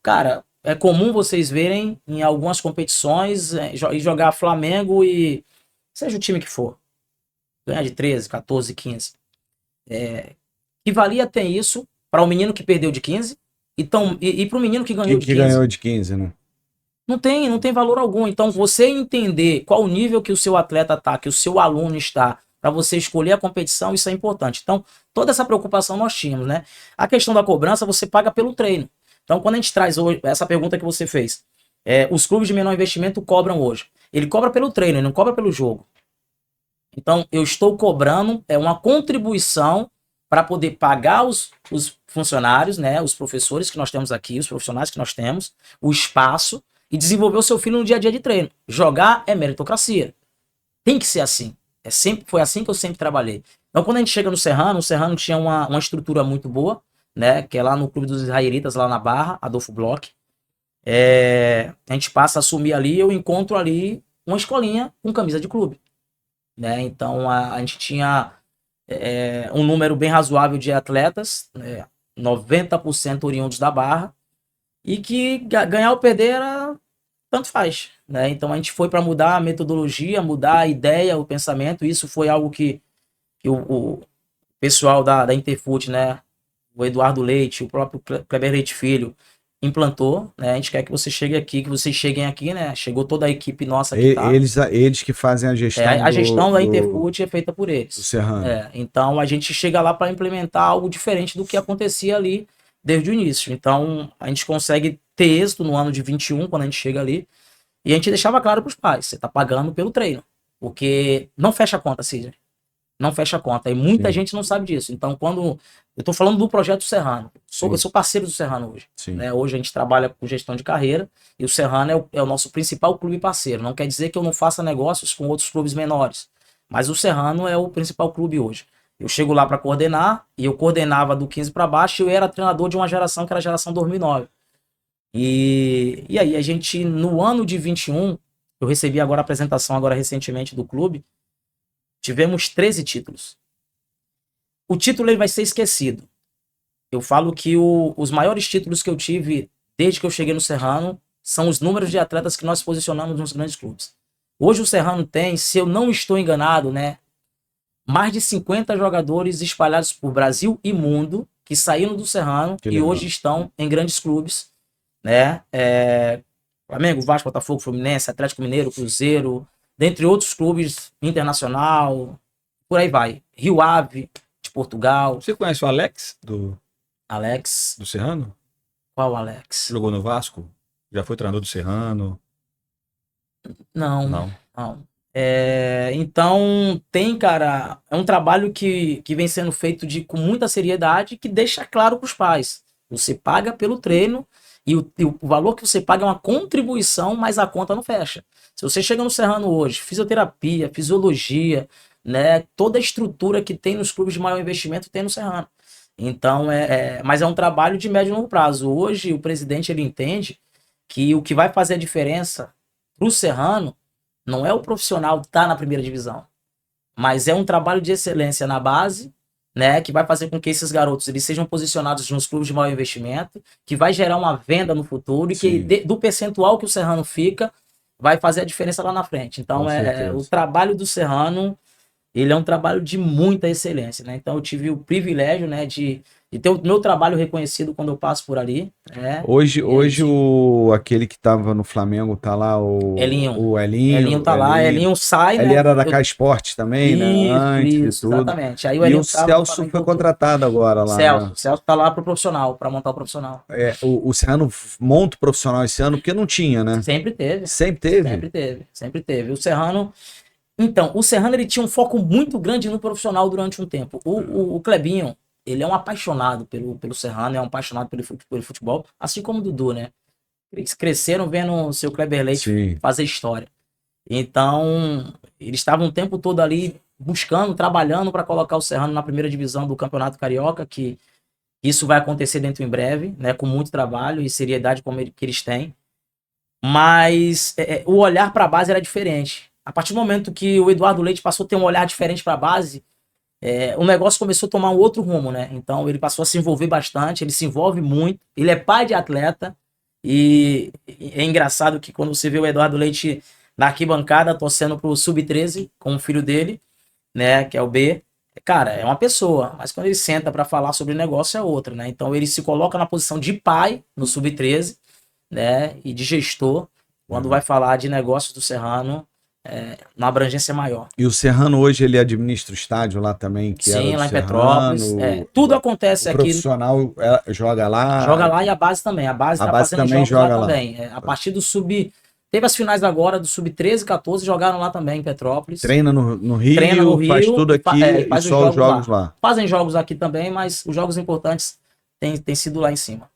Cara, é comum vocês verem em algumas competições e jogar Flamengo e seja o time que for, ganhar de 13, 14, 15. Que valia ter isso para o menino que perdeu de 15 e para o menino que ganhou de 15. Que ganhou de 15, né? Não tem valor algum. Então, você entender qual o nível que o seu atleta está, que o seu aluno está, para você escolher a competição, isso é importante. Então, toda essa preocupação nós tínhamos, né? A questão da cobrança, você paga pelo treino. Então, quando a gente traz hoje essa pergunta que você fez, os clubes de menor investimento cobram hoje. Ele cobra pelo treino, ele não cobra pelo jogo. Então, eu estou cobrando uma contribuição para poder pagar os funcionários, né, os professores que nós temos aqui, os profissionais que nós temos, o espaço e desenvolver o seu filho no dia a dia de treino. Jogar é meritocracia. Tem que ser assim. Foi assim que eu sempre trabalhei. Então, quando a gente chega no Serrano, o Serrano tinha uma estrutura muito boa, né, que é lá no Clube dos Israelitas, lá na Barra, Adolfo Bloch. A gente passa a assumir ali, eu encontro ali uma escolinha com camisa de clube. Né? Então, a gente tinha um número bem razoável de atletas, 90% oriundos da Barra, e que ganhar ou perder era tanto faz. Né? Então, a gente foi para mudar a metodologia, mudar a ideia, o pensamento. Isso foi algo que o pessoal da Interfoot, né? O Eduardo Leite, o próprio Kleber Leite Filho, implantou, né? A gente quer que você chegue aqui, que vocês cheguem aqui, né? Chegou toda a equipe nossa aqui, tá? Eles que fazem a gestão A gestão da do Interfoot é feita por do eles. Serrano. Então a gente chega lá para implementar algo diferente do que acontecia ali desde o início. Então a gente consegue ter êxito no ano de 21, quando a gente chega ali, e a gente deixava claro para os pais: você tá pagando pelo treino, porque não fecha a conta, Sidney. Não fecha a conta. E muita Sim. gente não sabe disso. Então, quando eu tô falando do projeto Serrano, eu sou parceiro do Serrano hoje. Sim. Né? Hoje a gente trabalha com gestão de carreira e o Serrano é o nosso principal clube parceiro. Não quer dizer que eu não faça negócios com outros clubes menores, mas o Serrano é o principal clube hoje. Eu chego lá para coordenar, e eu coordenava do 15 para baixo, e eu era treinador de uma geração que era a geração 2009. E aí a gente, no ano de 21, eu recebi agora a apresentação agora recentemente do clube, tivemos 13 títulos. O título ele vai ser esquecido. Eu falo que os maiores títulos que eu tive desde que eu cheguei no Serrano são os números de atletas que nós posicionamos nos grandes clubes. Hoje o Serrano tem, se eu não estou enganado, né, mais de 50 jogadores espalhados por Brasil e mundo que saíram do Serrano e hoje estão em grandes clubes, né? Flamengo, Vasco, Botafogo, Fluminense, Atlético Mineiro, Cruzeiro, dentre outros clubes, Internacional, por aí vai. Rio Ave, de Portugal. Você conhece o Alex Alex. do Serrano? Qual Alex? Jogou no Vasco? Já foi treinador do Serrano? Não. Então, tem, cara, é um trabalho que vem sendo feito com muita seriedade, que deixa claro para os pais. Você paga pelo treino e o valor que você paga é uma contribuição, mas a conta não fecha. Se você chega no Serrano hoje, fisioterapia, fisiologia, né, toda a estrutura que tem nos clubes de maior investimento tem no Serrano. Então, mas é um trabalho de médio e longo prazo. Hoje, o presidente ele entende que o que vai fazer a diferença para o Serrano não é o profissional estar na primeira divisão, mas é um trabalho de excelência na base, né, que vai fazer com que esses garotos eles sejam posicionados nos clubes de maior investimento, que vai gerar uma venda no futuro e que do percentual que o Serrano fica, vai fazer a diferença lá na frente. Então, o trabalho do Serrano, ele é um trabalho de muita excelência, né? Então, eu tive o privilégio, né, de ter o meu trabalho reconhecido quando eu passo por ali. Né? Hoje aquele que tava no Flamengo tá lá, Elinho. O Elinho. Elinho tá lá, Elinho sai, Ele né? era da K Esportes também, né? Antes Isso, e tudo. exatamente. Aí o Elinho Celso foi contratado agora lá. O Celso tá lá pro profissional, para montar o profissional. O Serrano monta o profissional esse ano, porque não tinha, né? Sempre teve. Sempre teve. O Serrano... Então, o Serrano ele tinha um foco muito grande no profissional durante um tempo. O Clebinho, ele é um apaixonado pelo Serrano, é um apaixonado pelo futebol, assim como o Dudu, né? Eles cresceram vendo o seu Kleber Leite fazer história. Então, eles estavam o tempo todo ali buscando, trabalhando para colocar o Serrano na primeira divisão do Campeonato Carioca, que isso vai acontecer dentro em breve, né? Com muito trabalho e seriedade que eles têm. Mas o olhar para a base era diferente. A partir do momento que o Eduardo Leite passou a ter um olhar diferente para a base, o negócio começou a tomar um outro rumo, né? Então ele passou a se envolver bastante, ele se envolve muito, ele é pai de atleta, e é engraçado que quando você vê o Eduardo Leite na arquibancada torcendo pro Sub-13 com o filho dele, né, que é o B, cara, é uma pessoa, mas quando ele senta para falar sobre negócio é outra, né? Então ele se coloca na posição de pai no Sub-13, né, e de gestor, quando vai falar de negócios do Serrano, na abrangência maior. E o Serrano hoje ele administra o estádio lá também, que sim, era lá em Serrano, Petrópolis. Tudo acontece aqui. O profissional joga lá. Joga lá, e a base também. A base também joga lá. Também. A partir do Teve as finais agora do Sub-13 e 14, jogaram lá também em Petrópolis. Treina no Rio, faz tudo aqui e só os jogos lá. Fazem jogos aqui também, mas os jogos importantes têm sido lá em cima.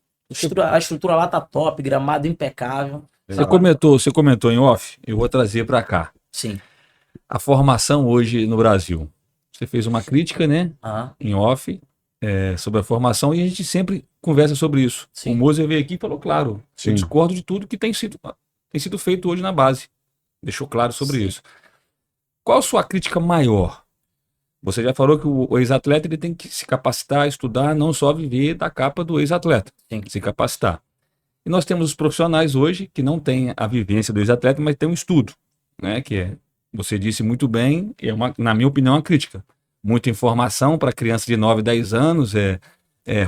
A estrutura lá tá top, gramado impecável. Você comentou em off, eu vou trazer para cá. Sim. A formação hoje no Brasil. Você fez uma crítica, né? Em off, sobre a formação, e a gente sempre conversa sobre isso. Sim. O Moser veio aqui e falou, claro, eu discordo de tudo que tem sido feito hoje na base. Deixou claro sobre isso. Qual a sua crítica maior? Você já falou que o ex-atleta ele tem que se capacitar, estudar, não só viver da capa do ex-atleta. Tem que se capacitar. E nós temos os profissionais hoje que não têm a vivência do ex-atleta, mas tem um estudo, né? Que você disse muito bem, na minha opinião, uma crítica. Muita informação para criança de 9, 10 anos,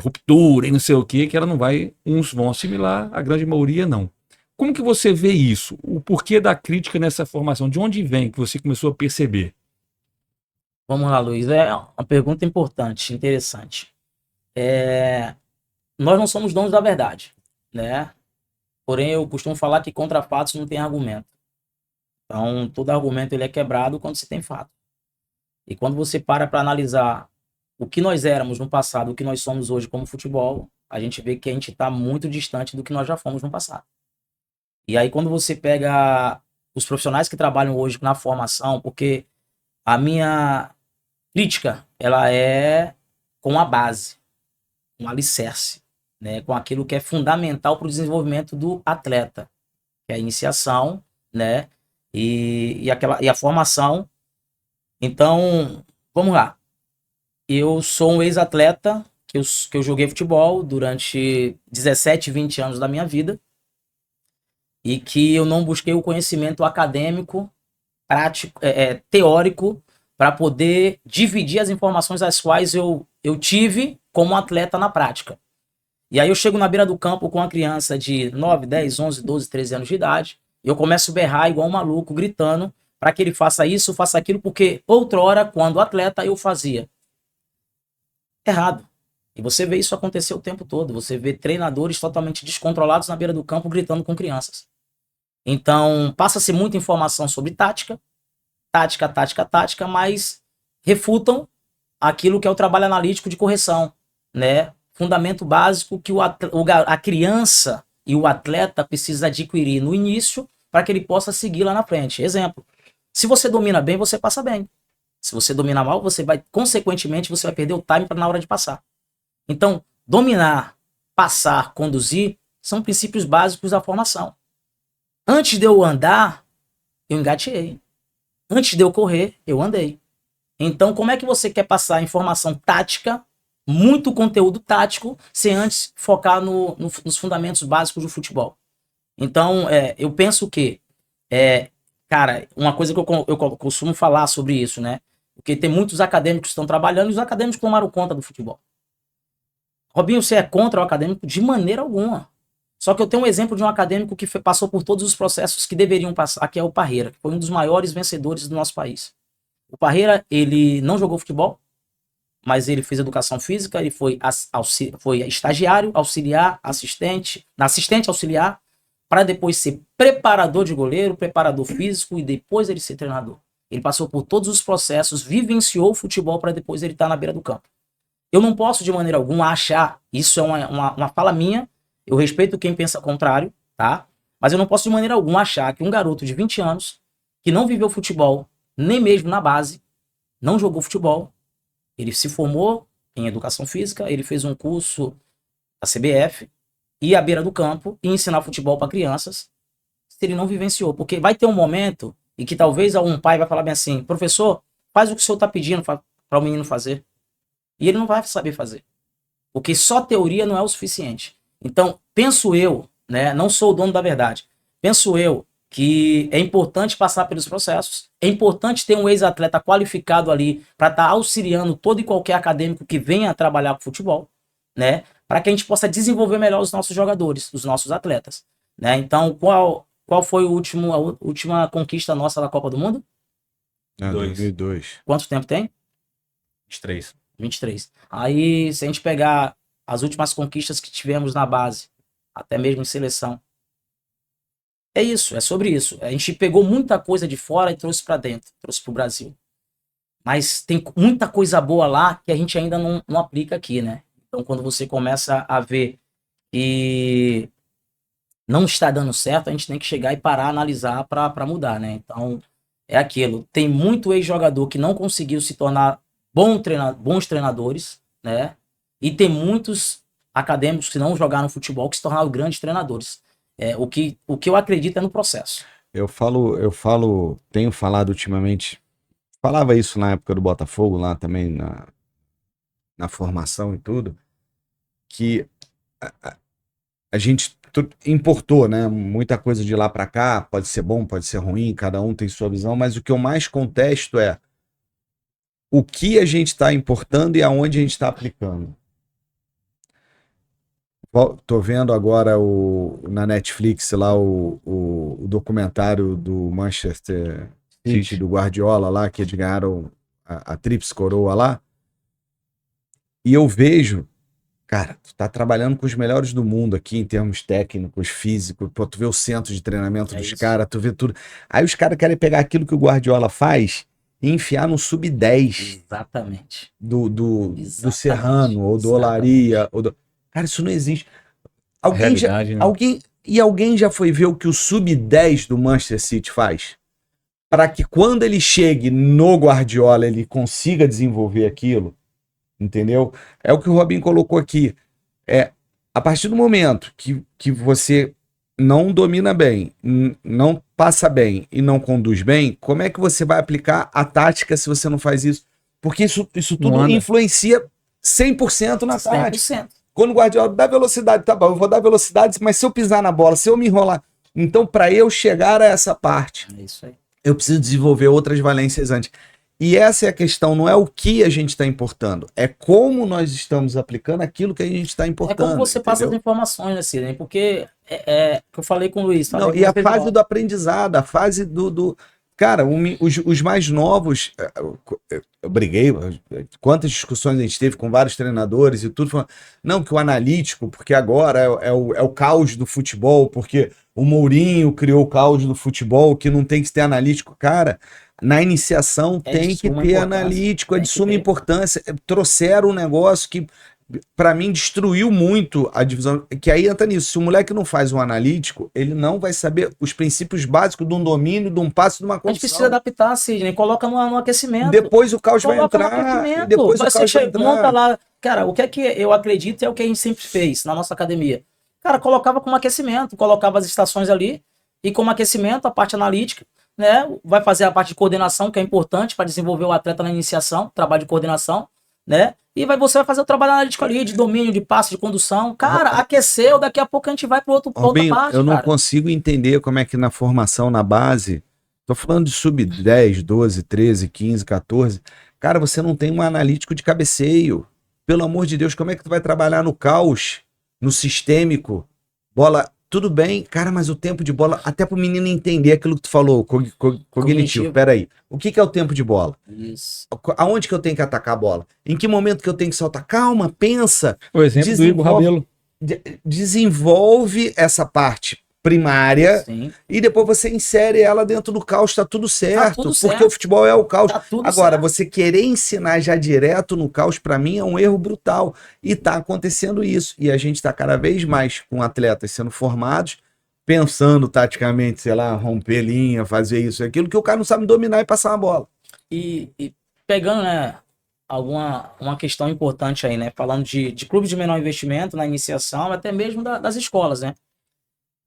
ruptura e não sei o quê, que ela não vai, uns vão assimilar, a grande maioria não. Como que você vê isso? O porquê da crítica nessa formação? De onde vem que você começou a perceber? Vamos lá, Luiz. É uma pergunta importante, interessante. Nós não somos donos da verdade, né? Porém, eu costumo falar que contra fatos não tem argumento. Então, todo argumento ele é quebrado quando se tem fato. E quando você para analisar o que nós éramos no passado, o que nós somos hoje como futebol, a gente vê que a gente está muito distante do que nós já fomos no passado. E aí, quando você pega os profissionais que trabalham hoje na formação, porque a minha crítica, ela é com a base, com o alicerce, né? Com aquilo que é fundamental para o desenvolvimento do atleta, que é a iniciação, né? E a formação. Então, vamos lá. Eu sou um ex-atleta que eu joguei futebol durante 17, 20 anos da minha vida e que eu não busquei o conhecimento acadêmico, prático, teórico, para poder dividir as informações as quais eu tive como atleta na prática. E aí eu chego na beira do campo com uma criança de 9, 10, 11, 12, 13 anos de idade, e eu começo a berrar igual um maluco, gritando para que ele faça isso, faça aquilo, porque outrora, quando atleta, eu fazia. Errado. E você vê isso acontecer o tempo todo. Você vê treinadores totalmente descontrolados na beira do campo gritando com crianças. Então, passa-se muita informação sobre tática, mas refutam aquilo que é o trabalho analítico de correção, né? Fundamento básico que a criança e o atleta precisa adquirir no início para que ele possa seguir lá na frente. Exemplo, se você domina bem, você passa bem. Se você domina mal, consequentemente, você vai perder o time na hora de passar. Então, dominar, passar, conduzir, são princípios básicos da formação. Antes de eu andar, eu engateei. Antes de eu correr, eu andei. Então, como é que você quer passar informação tática, muito conteúdo tático, sem antes focar nos fundamentos básicos do futebol? Então, eu penso que, cara, uma coisa que eu costumo falar sobre isso, né? Porque tem muitos acadêmicos que estão trabalhando e os acadêmicos tomaram conta do futebol. Robinho, você é contra o acadêmico? De maneira alguma. Só que eu tenho um exemplo de um acadêmico que passou por todos os processos que deveriam passar, que é o Parreira, que foi um dos maiores vencedores do nosso país. O Parreira, ele não jogou futebol, mas ele fez educação física, ele foi estagiário, auxiliar, assistente auxiliar, para depois ser preparador de goleiro, preparador físico e depois ele ser treinador. Ele passou por todos os processos, vivenciou o futebol para depois ele estar na beira do campo. Eu não posso de maneira alguma achar, isso é uma fala minha, eu respeito quem pensa contrário, tá? Mas eu não posso de maneira alguma achar que um garoto de 20 anos, que não viveu futebol, nem mesmo na base, não jogou futebol, ele se formou em educação física, ele fez um curso da CBF, ir à beira do campo e ensinar futebol para crianças, se ele não vivenciou. Porque vai ter um momento em que talvez algum pai vai falar bem assim, professor, faz o que o senhor está pedindo para o menino fazer. E ele não vai saber fazer. Porque só teoria não é o suficiente. Então, penso eu, né, não sou o dono da verdade, penso eu que é importante passar pelos processos, é importante ter um ex-atleta qualificado ali para estar auxiliando todo e qualquer acadêmico que venha trabalhar com futebol, né, para que a gente possa desenvolver melhor os nossos jogadores, os nossos atletas, né? Então, qual foi a última conquista nossa da Copa do Mundo? 2002. Quanto tempo tem? 23. 23. Aí, se a gente pegar as últimas conquistas que tivemos na base, até mesmo em seleção, é isso, é sobre isso. A gente pegou muita coisa de fora e trouxe para dentro, trouxe para o Brasil. Mas tem muita coisa boa lá que a gente ainda não aplica aqui, né? Então, quando você começa a ver que não está dando certo, a gente tem que chegar e parar, analisar para mudar, né? Então, é aquilo. Tem muito ex-jogador que não conseguiu se tornar bons treinadores, né? E tem muitos acadêmicos que não jogaram futebol que se tornaram grandes treinadores. O que eu acredito é no processo. Eu tenho falado ultimamente, falava isso na época do Botafogo, lá também na formação e tudo, que a gente importou, né, muita coisa de lá para cá, pode ser bom, pode ser ruim, cada um tem sua visão, mas o que eu mais contesto é o que a gente está importando e aonde a gente está aplicando. Tô vendo agora na Netflix lá o documentário do Manchester City, do Guardiola lá, que eles ganharam a Tríplice Coroa lá. E eu vejo, cara, tu tá trabalhando com os melhores do mundo aqui em termos técnicos, físicos, pô, tu vê o centro de treinamento dos caras, tu vê tudo. Aí os caras querem pegar aquilo que o Guardiola faz e enfiar no sub-10 Exatamente. do Serrano, ou do Olaria. Cara, isso não existe. Alguém já foi ver o que o sub-10 do Manchester City faz? Para que quando ele chegue no Guardiola, ele consiga desenvolver aquilo, entendeu? É o que o Robinho colocou aqui. A partir do momento que você não domina bem, não passa bem e não conduz bem, como é que você vai aplicar a tática se você não faz isso? Porque isso tudo influencia 100% na tática. 100%. Quando o Guardiola dá velocidade, tá bom, eu vou dar velocidade, mas se eu pisar na bola, se eu me enrolar... Então, para eu chegar a essa parte, é isso aí. Eu preciso desenvolver outras valências antes. E essa é a questão, não é o que a gente está importando, é como nós estamos aplicando aquilo que a gente está importando. É como você passa as informações, né, Sidney? Porque que eu falei com o Luiz. Não, e a fase do aprendizado, a fase do... Cara, os mais novos, eu briguei, quantas discussões a gente teve com vários treinadores e tudo, falando, não, que o analítico, porque agora é o caos do futebol, porque o Mourinho criou o caos do futebol, que não tem que ter analítico. Cara, na iniciação tem que ter analítico, é de suma importância. Trouxeram um negócio que, para mim, destruiu muito a divisão, que aí entra nisso. Se o moleque não faz um analítico, ele não vai saber os princípios básicos de um domínio, de um passo, de uma condição. A gente precisa adaptar, Sidney, coloca no aquecimento. Depois o caos vai entrar. Depois o caos vai entrar. Monta lá. Cara, o que é que eu acredito é o que a gente sempre fez na nossa academia. Cara, colocava como aquecimento, colocava as estações ali, e como aquecimento, a parte analítica, né? Vai fazer a parte de coordenação, que é importante para desenvolver o atleta na iniciação, trabalho de coordenação, né? E você vai fazer o trabalho analítico ali, de domínio, de passe, de condução. Cara, aqueceu, daqui a pouco a gente vai para outra parte. Eu não consigo entender como é que na formação, na base, tô falando de sub-10, 12, 13, 15, 14, cara, você não tem um analítico de cabeceio. Pelo amor de Deus, como é que tu vai trabalhar no caos, no sistêmico? Bola, tudo bem, cara, mas o tempo de bola, até pro menino entender aquilo que tu falou, cognitivo. Peraí, o que é o tempo de bola? Isso. Aonde que eu tenho que atacar a bola? Em que momento que eu tenho que soltar? Calma, pensa. O exemplo do Igor Rabelo. Desenvolve essa parte primária. Sim. E depois você insere ela dentro do caos, tá tudo certo. Tá tudo porque certo. o futebol é o caos. Tá tudo Agora, certo. você querer ensinar já direto no caos, para mim, é um erro brutal. E tá acontecendo isso. E a gente tá cada vez mais com atletas sendo formados, pensando taticamente, sei lá, romper linha, fazer isso e aquilo, que o cara não sabe dominar e passar uma bola. E pegando, né, uma questão importante aí, né? Falando de clubes de menor investimento na iniciação, até mesmo das escolas, né?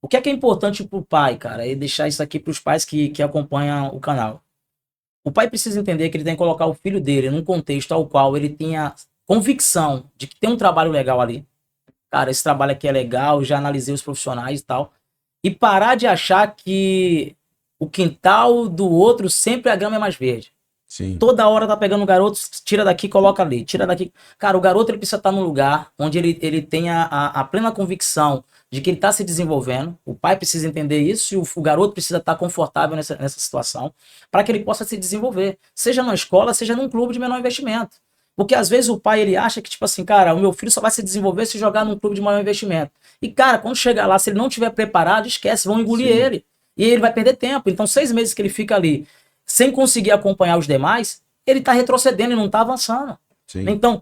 O que é importante pro pai, cara? E deixar isso aqui pros pais que acompanham o canal. O pai precisa entender que ele tem que colocar o filho dele num contexto ao qual ele tenha convicção de que tem um trabalho legal ali. Cara, esse trabalho aqui é legal, já analisei os profissionais e tal. E parar de achar que o quintal do outro sempre a grama é mais verde. Sim. Toda hora tá pegando o garoto, tira daqui, coloca ali, tira daqui. Cara, o garoto ele precisa estar num lugar onde ele tenha a plena convicção de que ele está se desenvolvendo. O pai precisa entender isso e o garoto precisa estar confortável nessa situação para que ele possa se desenvolver. Seja na escola, seja num clube de menor investimento. Porque às vezes o pai ele acha que, tipo assim, cara, o meu filho só vai se desenvolver se jogar num clube de maior investimento. E, cara, quando chegar lá, se ele não tiver preparado, esquece, vão engolir ele. E ele vai perder tempo. Então, 6 meses que ele fica ali sem conseguir acompanhar os demais, ele tá retrocedendo e não tá avançando. Sim. Então,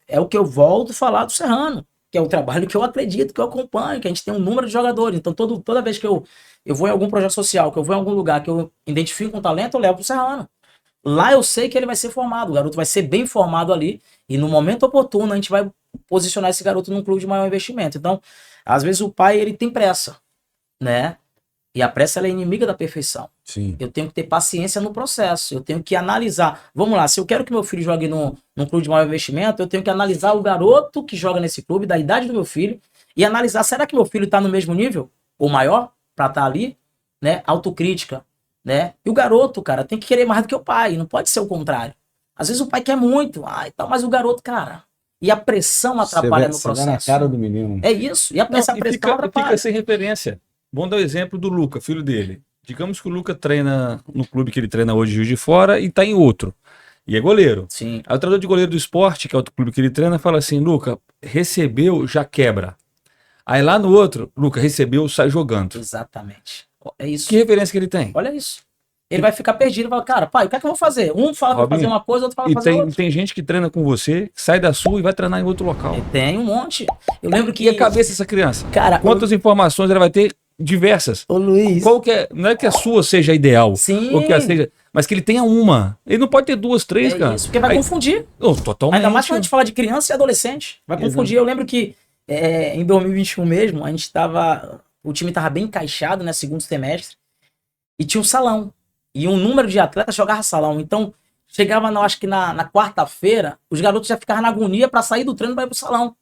é o que eu volto a falar do Serrano, que é o trabalho que eu acredito, que eu acompanho, que a gente tem um número de jogadores. Então, toda vez que eu vou em algum projeto social, que eu vou em algum lugar que eu identifico um talento, eu levo pro Serrano. Lá eu sei que ele vai ser formado, o garoto vai ser bem formado ali, e no momento oportuno a gente vai posicionar esse garoto num clube de maior investimento. Então, às vezes o pai, ele tem pressa, né? E a pressa, ela é inimiga da perfeição. Sim. Eu tenho que ter paciência no processo, eu tenho que analisar. Vamos lá, se eu quero que meu filho jogue num clube de maior investimento, eu tenho que analisar o garoto que joga nesse clube, da idade do meu filho, e analisar, será que meu filho está no mesmo nível? Ou maior? Para estar ali? Né? Autocrítica. Né? E o garoto, cara, tem que querer mais do que o pai, não pode ser o contrário. Às vezes o pai quer muito, mas o garoto, cara, E a pressão atrapalha no Você vê na processo. cara do menino. É isso. E essa pressão fica atrapalha. sem referência. Vamos dar o exemplo do Luca, filho dele. Digamos que o Luca treina no clube que ele treina hoje, Juiz de Fora, e tá em outro. E é goleiro. Sim. Aí o treinador de goleiro do esporte, que é outro clube que ele treina, fala assim, Luca, recebeu, já quebra. Aí lá no outro, Luca, recebeu, sai jogando. Exatamente. É isso. Que referência que ele tem? Olha isso. Ele vai ficar perdido e vai, cara, pai, o que é que eu vou fazer? Um fala pra fazer uma coisa, outro fala pra fazer outra. Tem gente que treina com você, sai da sua e vai treinar em outro local. Tem um monte. Eu lembro que... E a cabeça dessa criança? Cara, Quantas informações ela vai ter? Diversas. Ô, Luiz. Qual que é? Não é que a sua seja ideal. Sim. Ou que a seja, mas que ele tenha uma. Ele não pode ter duas, três, cara. Isso, porque vai confundir. Totalmente. Ainda mais quando a gente fala de criança e adolescente. Vai confundir. Eu lembro que em 2021 mesmo, a gente tava... O time tava bem encaixado, né? Segundo semestre. E tinha um salão. E um número de atletas jogava salão. Então, chegava, acho que na quarta-feira, os garotos já ficavam na agonia para sair do treino para ir pro salão.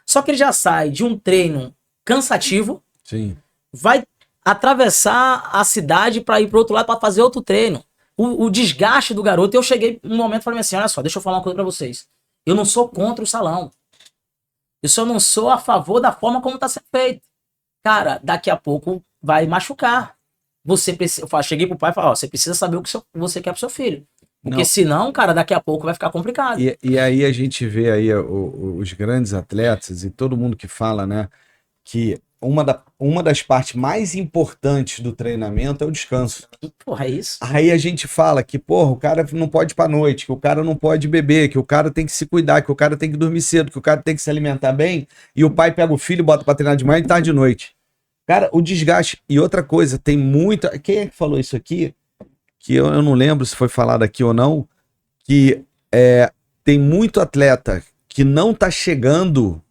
Só que ele já sai de um treino cansativo, Sim. vai atravessar a cidade para ir pro outro lado para fazer outro treino. O desgaste do garoto. Eu cheguei um momento e falei assim, olha só, deixa eu falar uma coisa para vocês. Eu não sou contra o salão. Eu só não sou a favor da forma como tá sendo feito. Cara, daqui a pouco vai machucar. Você precisa, eu cheguei pro pai e falei, ó, você precisa saber o que você quer pro seu filho. Porque senão, cara, daqui a pouco vai ficar complicado. E aí a gente vê aí os grandes atletas e todo mundo que fala, né, que uma das partes mais importantes do treinamento é o descanso. Porra, é isso. Aí a gente fala que, porra, o cara não pode ir pra noite, que o cara não pode beber, que o cara tem que se cuidar, que o cara tem que dormir cedo, que o cara tem que se alimentar bem, e o pai pega o filho, bota pra treinar de manhã e tarde de noite. Cara, o desgaste. E outra coisa, tem muita... Quem é que falou isso aqui? Que eu não lembro se foi falado aqui ou não, que tem muito atleta que não tá chegando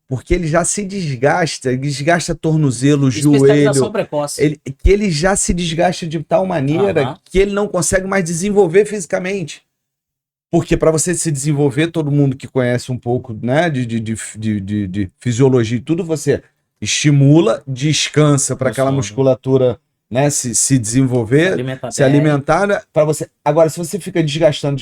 porque ele já se desgasta tornozelo, joelho, precoce. que ele já se desgasta de tal maneira que ele não consegue mais desenvolver fisicamente. Porque para você se desenvolver, todo mundo que conhece um pouco, né, de fisiologia e tudo, você estimula, descansa para aquela musculatura, né, se desenvolver, se alimentar, né, para você. Agora, se você fica desgastando,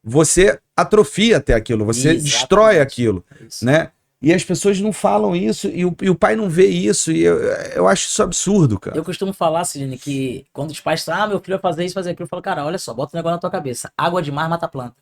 você atrofia até aquilo, você destrói aquilo, né? E as pessoas não falam isso e o pai não vê isso e eu acho isso absurdo, cara. Eu costumo falar, Sidney, que quando os pais falam, meu filho vai fazer isso, fazer aquilo, eu falo, cara, olha só, bota o negócio na tua cabeça. Água demais mata a planta.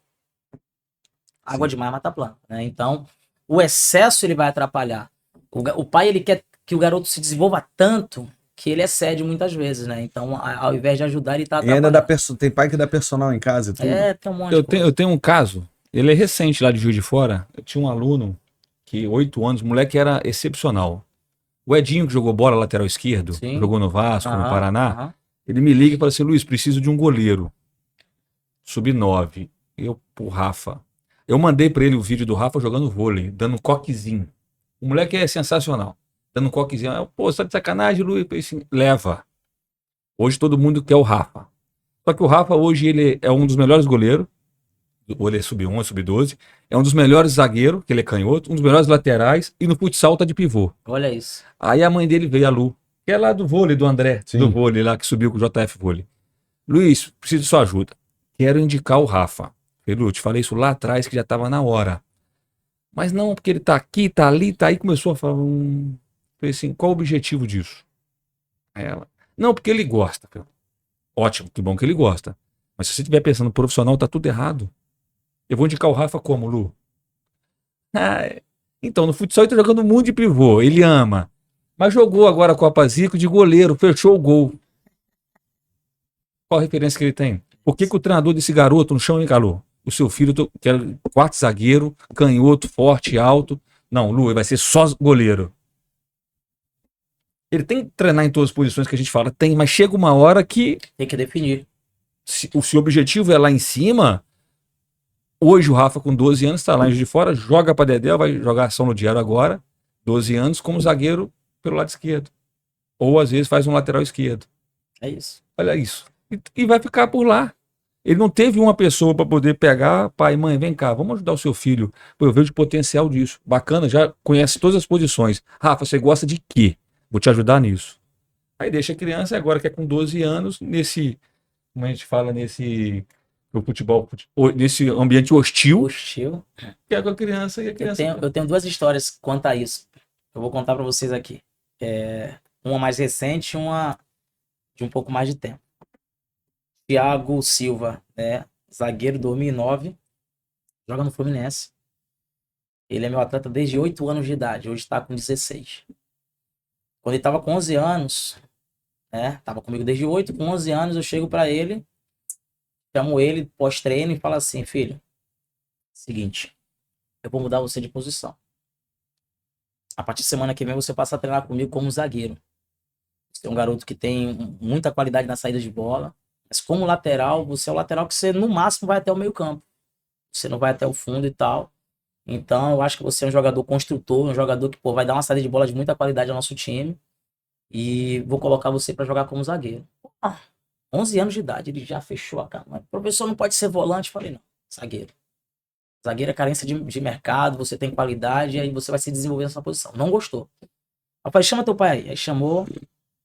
Água demais mata a planta, né? Então, o excesso ele vai atrapalhar. O pai, ele quer que o garoto se desenvolva tanto que ele excede muitas vezes, né? Então, ao invés de ajudar, ele tá atrapalhando. E ainda tem pai que dá personal em casa e tudo. Tem um monte de eu tenho um caso, ele é recente lá de Juiz de Fora, eu tinha um aluno que 8 anos, o moleque era excepcional. O Edinho, que jogou bola lateral esquerdo, jogou no Vasco, no Paraná, ele me liga e fala assim, Luiz, preciso de um goleiro. Sub-9. Pro Rafa. Eu mandei pra ele o vídeo do Rafa jogando vôlei, dando um coquezinho. O moleque é sensacional. Dando um coquezinho. Pô, você tá de sacanagem, Luiz? Assim, leva. Hoje todo mundo quer o Rafa. Só que o Rafa hoje ele é um dos melhores goleiros. Ou ele é sub-1, é sub-12. É um dos melhores zagueiros, que ele é canhoto. Um dos melhores laterais. E no futsal tá de pivô. Olha isso. Aí a mãe dele veio, a Lu. Que é lá do vôlei, do André. Sim. Do vôlei lá, que subiu com o JF Vôlei. Luiz, preciso de sua ajuda. Quero indicar o Rafa. Lu, te falei isso lá atrás, que já tava na hora. Mas não, porque ele tá aqui, tá ali, tá aí. Começou a falar... Falei assim, qual o objetivo disso? Aí ela... Não, porque ele gosta. Ótimo, que bom que ele gosta. Mas se você estiver pensando profissional, tá tudo errado. Eu vou indicar o Rafa como, Lu? Então, no futsal ele tá jogando muito de pivô, ele ama. Mas jogou agora a Copa Zico de goleiro, fechou o gol. Qual a referência que ele tem? Por que o treinador desse garoto no chão encarou? O seu filho, que era quarto zagueiro, canhoto, forte, alto. Não, Lu, ele vai ser só goleiro. Ele tem que treinar em todas as posições que a gente fala, tem, mas chega uma hora que... Tem que definir. Se o seu objetivo é lá em cima, hoje o Rafa com 12 anos está lá em Juiz de Fora, joga para Dedé, vai jogar ação no Diário agora, 12 anos, como zagueiro pelo lado esquerdo. Ou às vezes faz um lateral esquerdo. É isso. Olha isso. E vai ficar por lá. Ele não teve uma pessoa para poder pegar, pai, mãe, vem cá, vamos ajudar o seu filho. Pô, eu vejo o potencial disso. Bacana, já conhece todas as posições. Rafa, você gosta de quê? Vou te ajudar nisso. Aí deixa a criança, agora que é com 12 anos, nesse, como a gente fala, nesse O futebol, nesse ambiente hostil, Hostil. que é com a criança e a criança. Eu tenho duas histórias quanto a isso. Eu vou contar pra vocês aqui. Uma mais recente e uma de um pouco mais de tempo. Thiago Silva, né? Zagueiro 2009, joga no Fluminense. Ele é meu atleta desde 8 anos de idade, hoje está com 16. Quando ele estava com 11 anos, né? Tava comigo desde 8, com 11 anos eu chego para ele, chamo ele pós-treino e falo assim: filho, seguinte, eu vou mudar você de posição. A partir de semana que vem você passa a treinar comigo como zagueiro. Você é um garoto que tem muita qualidade na saída de bola, mas como lateral, você é o lateral que você no máximo vai até o meio campo. Você não vai até o fundo e tal. Então eu acho que você é um jogador construtor, um jogador que vai dar uma saída de bola de muita qualidade ao nosso time. E vou colocar você para jogar como zagueiro. 11 anos de idade, ele já fechou a cara. Mas, professor, não pode ser volante? Falei, não, zagueiro. Zagueiro é carência de mercado, você tem qualidade, e aí você vai se desenvolver nessa posição. Não gostou. Eu falei, chama teu pai aí. Aí chamou,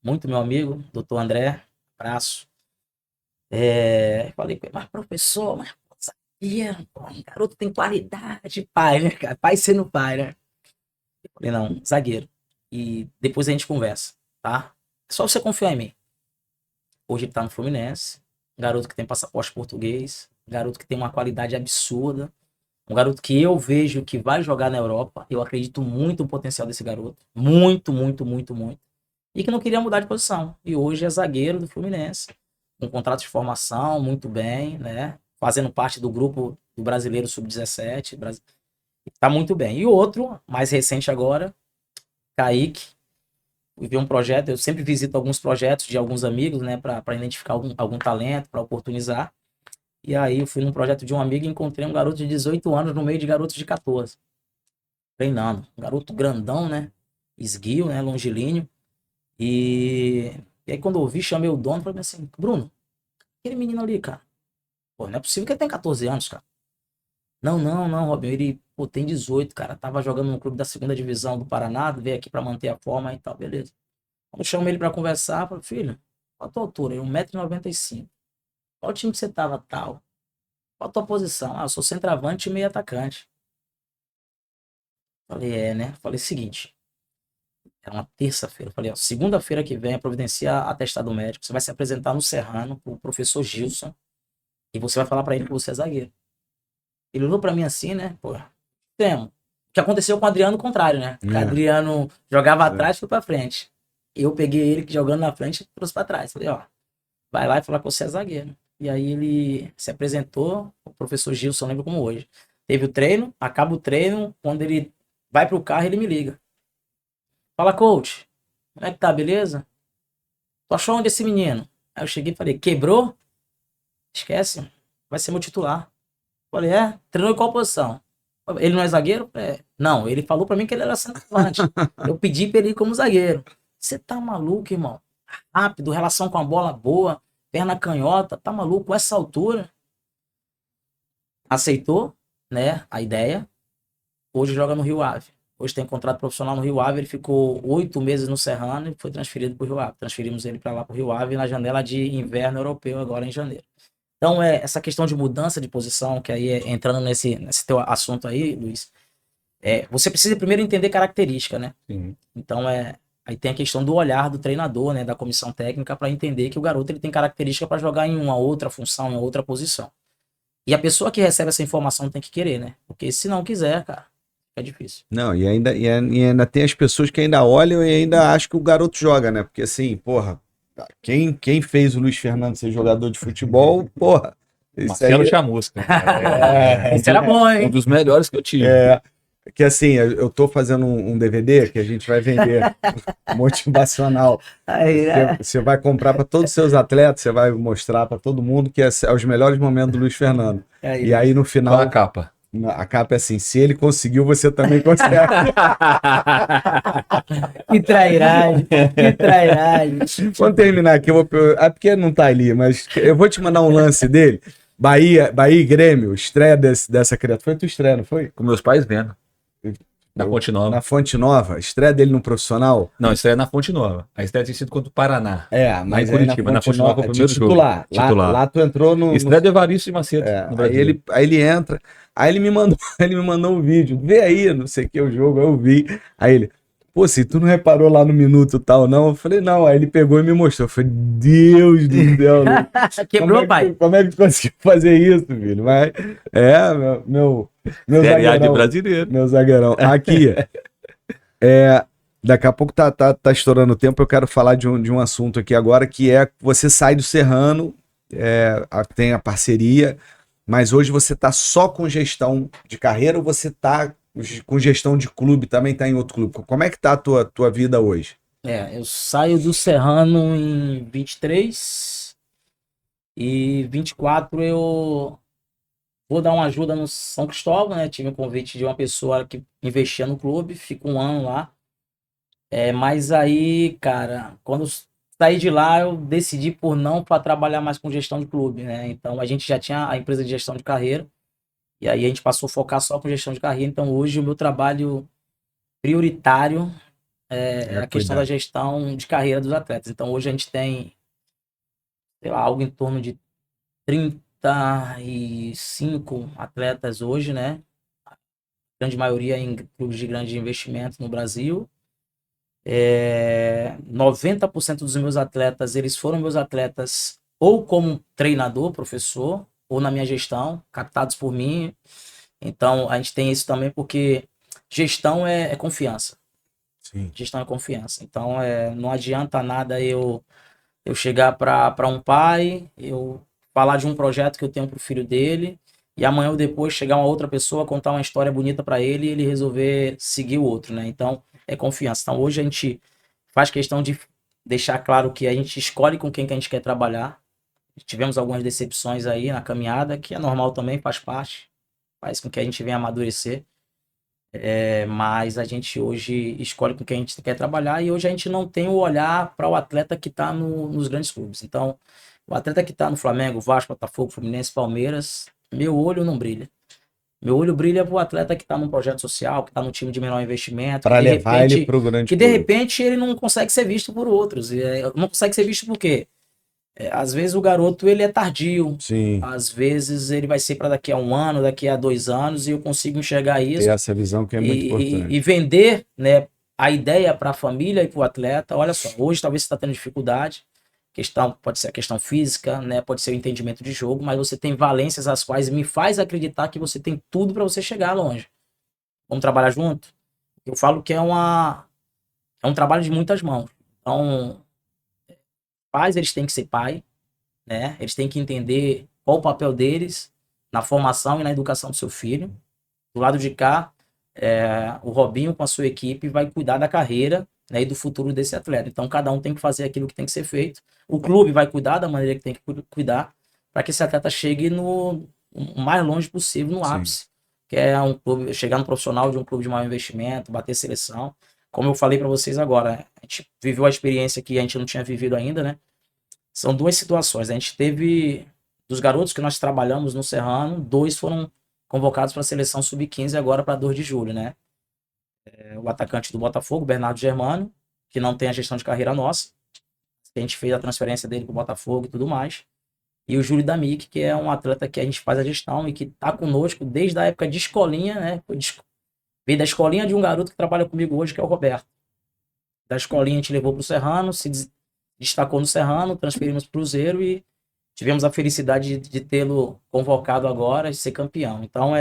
muito meu amigo, doutor André, abraço. Falei, mas professor, mas zagueiro, garoto tem qualidade, pai, né, cara? Pai sendo pai, né? Eu falei, não, zagueiro. E depois a gente conversa, tá? É só você confiar em mim. Hoje ele tá no Fluminense, um garoto que tem passaporte português, um garoto que tem uma qualidade absurda, um garoto que eu vejo que vai jogar na Europa. Eu acredito muito no potencial desse garoto. Muito, muito, muito, muito. E que não queria mudar de posição. E hoje é zagueiro do Fluminense, com contrato de formação, muito bem, né? Fazendo parte do grupo do Brasileiro Sub-17. Tá muito bem. E outro, mais recente agora, Kaique. Vi um projeto, eu sempre visito alguns projetos de alguns amigos, né? Para identificar algum talento, para oportunizar. E aí eu fui num projeto de um amigo e encontrei um garoto de 18 anos no meio de garotos de 14. Treinando. Um garoto grandão, né? Esguio, né? Longilíneo. E aí quando eu vi, chamei o dono e falei assim, Bruno, aquele menino ali, cara. Pô, não é possível que ele tenha 14 anos, cara. Não, Robinho. Ele, tem 18, cara. Tava jogando no clube da 2ª divisão do Paraná, veio aqui pra manter a forma e tal, beleza. Quando eu chamei ele pra conversar, eu falei, filho, qual a tua altura? 1,95 m. Qual time que você tava, tal? Qual a tua posição? Eu sou centroavante e meio atacante. Falei, né? Falei, seguinte. Era uma terça-feira. Falei, ó, segunda-feira que vem, providencia atestado médico. Você vai se apresentar no Serrano pro professor Gilson e você vai falar pra ele que você é zagueiro. Ele olhou pra mim assim, né? Pô, temo. O que aconteceu com o Adriano, o contrário, né? O Adriano jogava atrás e foi pra frente. Eu peguei ele jogando na frente e trouxe pra trás. Falei, ó, vai lá e fala que você é zagueiro. E aí ele se apresentou, o professor Gilson, lembro como hoje. Teve o treino, acaba o treino, quando ele vai pro carro, ele me liga. Fala, coach, como é que tá, beleza? Tu achou onde esse menino? Aí eu cheguei e falei, quebrou? Esquece, vai ser meu titular. Falei, treinou em qual posição? Ele não é zagueiro? Não, ele falou pra mim que ele era centroavante. Eu pedi pra ele ir como zagueiro. Você tá maluco, irmão? Rápido, relação com a bola boa, perna canhota, tá maluco com essa altura? Aceitou, né, a ideia. Hoje joga no Rio Ave. Hoje tem contrato profissional no Rio Ave. Ele ficou 8 meses no Serrano e foi transferido pro Rio Ave. Transferimos ele para lá pro Rio Ave na janela de inverno europeu agora em janeiro. Então essa questão de mudança de posição, que aí entrando nesse teu assunto aí, Luiz, você precisa primeiro entender característica, né? Sim. Então aí tem a questão do olhar do treinador, né, da comissão técnica, para entender que o garoto ele tem característica para jogar em uma outra função, em outra posição. E a pessoa que recebe essa informação tem que querer, né? Porque se não quiser, cara, é difícil. Não, e ainda tem as pessoas que ainda olham e ainda acham que o garoto joga, né? Porque assim, porra, quem fez o Luiz Fernando ser jogador de futebol, porra. Marcelo Chamusca. Esse era bom, hein? Um dos melhores que eu tive. Que assim, eu tô fazendo um DVD que a gente vai vender motivacional. Você vai comprar para todos os seus atletas, você vai mostrar para todo mundo que é os melhores momentos do Luiz Fernando. E aí no final... Qual a capa? A capa é assim, se ele conseguiu, você também consegue. Que trairagem, que trairagem. Vamos terminar aqui, porque não tá ali, mas eu vou te mandar um lance dele. Bahia e Grêmio, estreia dessa criatura. Foi tua estreia, não foi? Com meus pais vendo. Na Fonte Nova. Na Fonte Nova. Estreia dele no profissional? Não, isso é na Fonte Nova. A estreia tem sido contra o Paraná. Mas em Curitiba. Na Fonte Nova foi o primeiro titular. jogo. Lá tu entrou no... Estreia do Evaristo de Macedo no Brasil. Aí ele entra, aí ele me mandou um vídeo, vê aí, não sei o que, o jogo, aí eu vi. Aí ele, pô, se tu não reparou lá no minuto tal, não? Eu falei, não. Aí ele pegou e me mostrou. Eu falei, Deus do céu. Quebrou, pai. Como é que conseguiu fazer isso, filho? Mas, meu Série A de zagueirão. brasileiro. Meu zagueirão. Aqui, daqui a pouco tá estourando o tempo, eu quero falar de um assunto aqui agora, que é você sai do Serrano, tem a parceria, mas hoje você tá só com gestão de carreira ou você tá com gestão de clube, também tá em outro clube? Como é que tá a tua vida hoje? Eu saio do Serrano em 23 e 24 eu vou dar uma ajuda no São Cristóvão, né? Tive um convite de uma pessoa que investia no clube, fico um ano lá. Mas aí, cara, quando eu saí de lá, eu decidi por não para trabalhar mais com gestão de clube, né? Então a gente já tinha a empresa de gestão de carreira, e aí a gente passou a focar só com gestão de carreira. Então hoje o meu trabalho prioritário é a questão da gestão de carreira dos atletas. Então hoje a gente tem, sei lá, algo em torno de 35 atletas hoje, né? A grande maioria em clubes de grande investimento no Brasil. 90% dos meus atletas, eles foram meus atletas ou como treinador, professor, ou na minha gestão, captados por mim. Então, a gente tem isso também porque gestão é confiança. Sim. Gestão é confiança. Então, não adianta nada eu chegar para um pai, eu falar de um projeto que eu tenho para o filho dele, e amanhã ou depois chegar uma outra pessoa, contar uma história bonita para ele e ele resolver seguir o outro, né? Então, é confiança. Então, hoje a gente faz questão de deixar claro que a gente escolhe com quem que a gente quer trabalhar. Tivemos algumas decepções aí na caminhada, que é normal também, faz parte, faz com que a gente venha amadurecer. Mas a gente hoje escolhe com quem a gente quer trabalhar e hoje a gente não tem o olhar para o atleta que está nos grandes clubes. Então, o atleta que está no Flamengo, Vasco, Botafogo, Fluminense, Palmeiras, meu olho não brilha. Meu olho brilha para o atleta que está num projeto social, que está num time de menor investimento. Para levar ele para o grande que de repente ele não consegue ser visto por outros. Não consegue ser visto por quê? Às vezes o garoto ele é tardio. Sim. Às vezes ele vai ser para daqui a 1 ano, daqui a 2 anos, e eu consigo enxergar isso. Ter essa visão que é muito importante. E vender, né, a ideia para a família e para o atleta. Olha só, hoje talvez você está tendo dificuldade. Pode ser a questão física, né, pode ser o entendimento de jogo, mas você tem valências as quais me faz acreditar que você tem tudo para você chegar longe. Vamos trabalhar junto? Eu falo que é um trabalho de muitas mãos. Então, pais, eles têm que ser pai, né? Eles têm que entender qual o papel deles na formação e na educação do seu filho. Do lado de cá, o Robinho com a sua equipe vai cuidar da carreira, né, e do futuro desse atleta. Então, cada um tem que fazer aquilo que tem que ser feito. O clube vai cuidar da maneira que tem que cuidar para que esse atleta chegue o mais longe possível, no ápice. Que é um clube, chegar no profissional de um clube de maior investimento, bater seleção. Como eu falei para vocês agora, a gente viveu a experiência que a gente não tinha vivido ainda, né? São duas situações. A gente teve, dos garotos que nós trabalhamos no Serrano, 2 foram convocados para a seleção sub-15 agora para 2 de julho, né? O atacante do Botafogo, Bernardo Germano, que não tem a gestão de carreira nossa. A gente fez a transferência dele para o Botafogo e tudo mais. E o Júlio Damick, que é um atleta que a gente faz a gestão e que está conosco desde a época de escolinha, né? Veio da escolinha de um garoto que trabalha comigo hoje, que é o Roberto. Da escolinha a gente levou para o Serrano, se destacou no Serrano, transferimos para o Cruzeiro e tivemos a felicidade de tê-lo convocado agora e ser campeão. Então,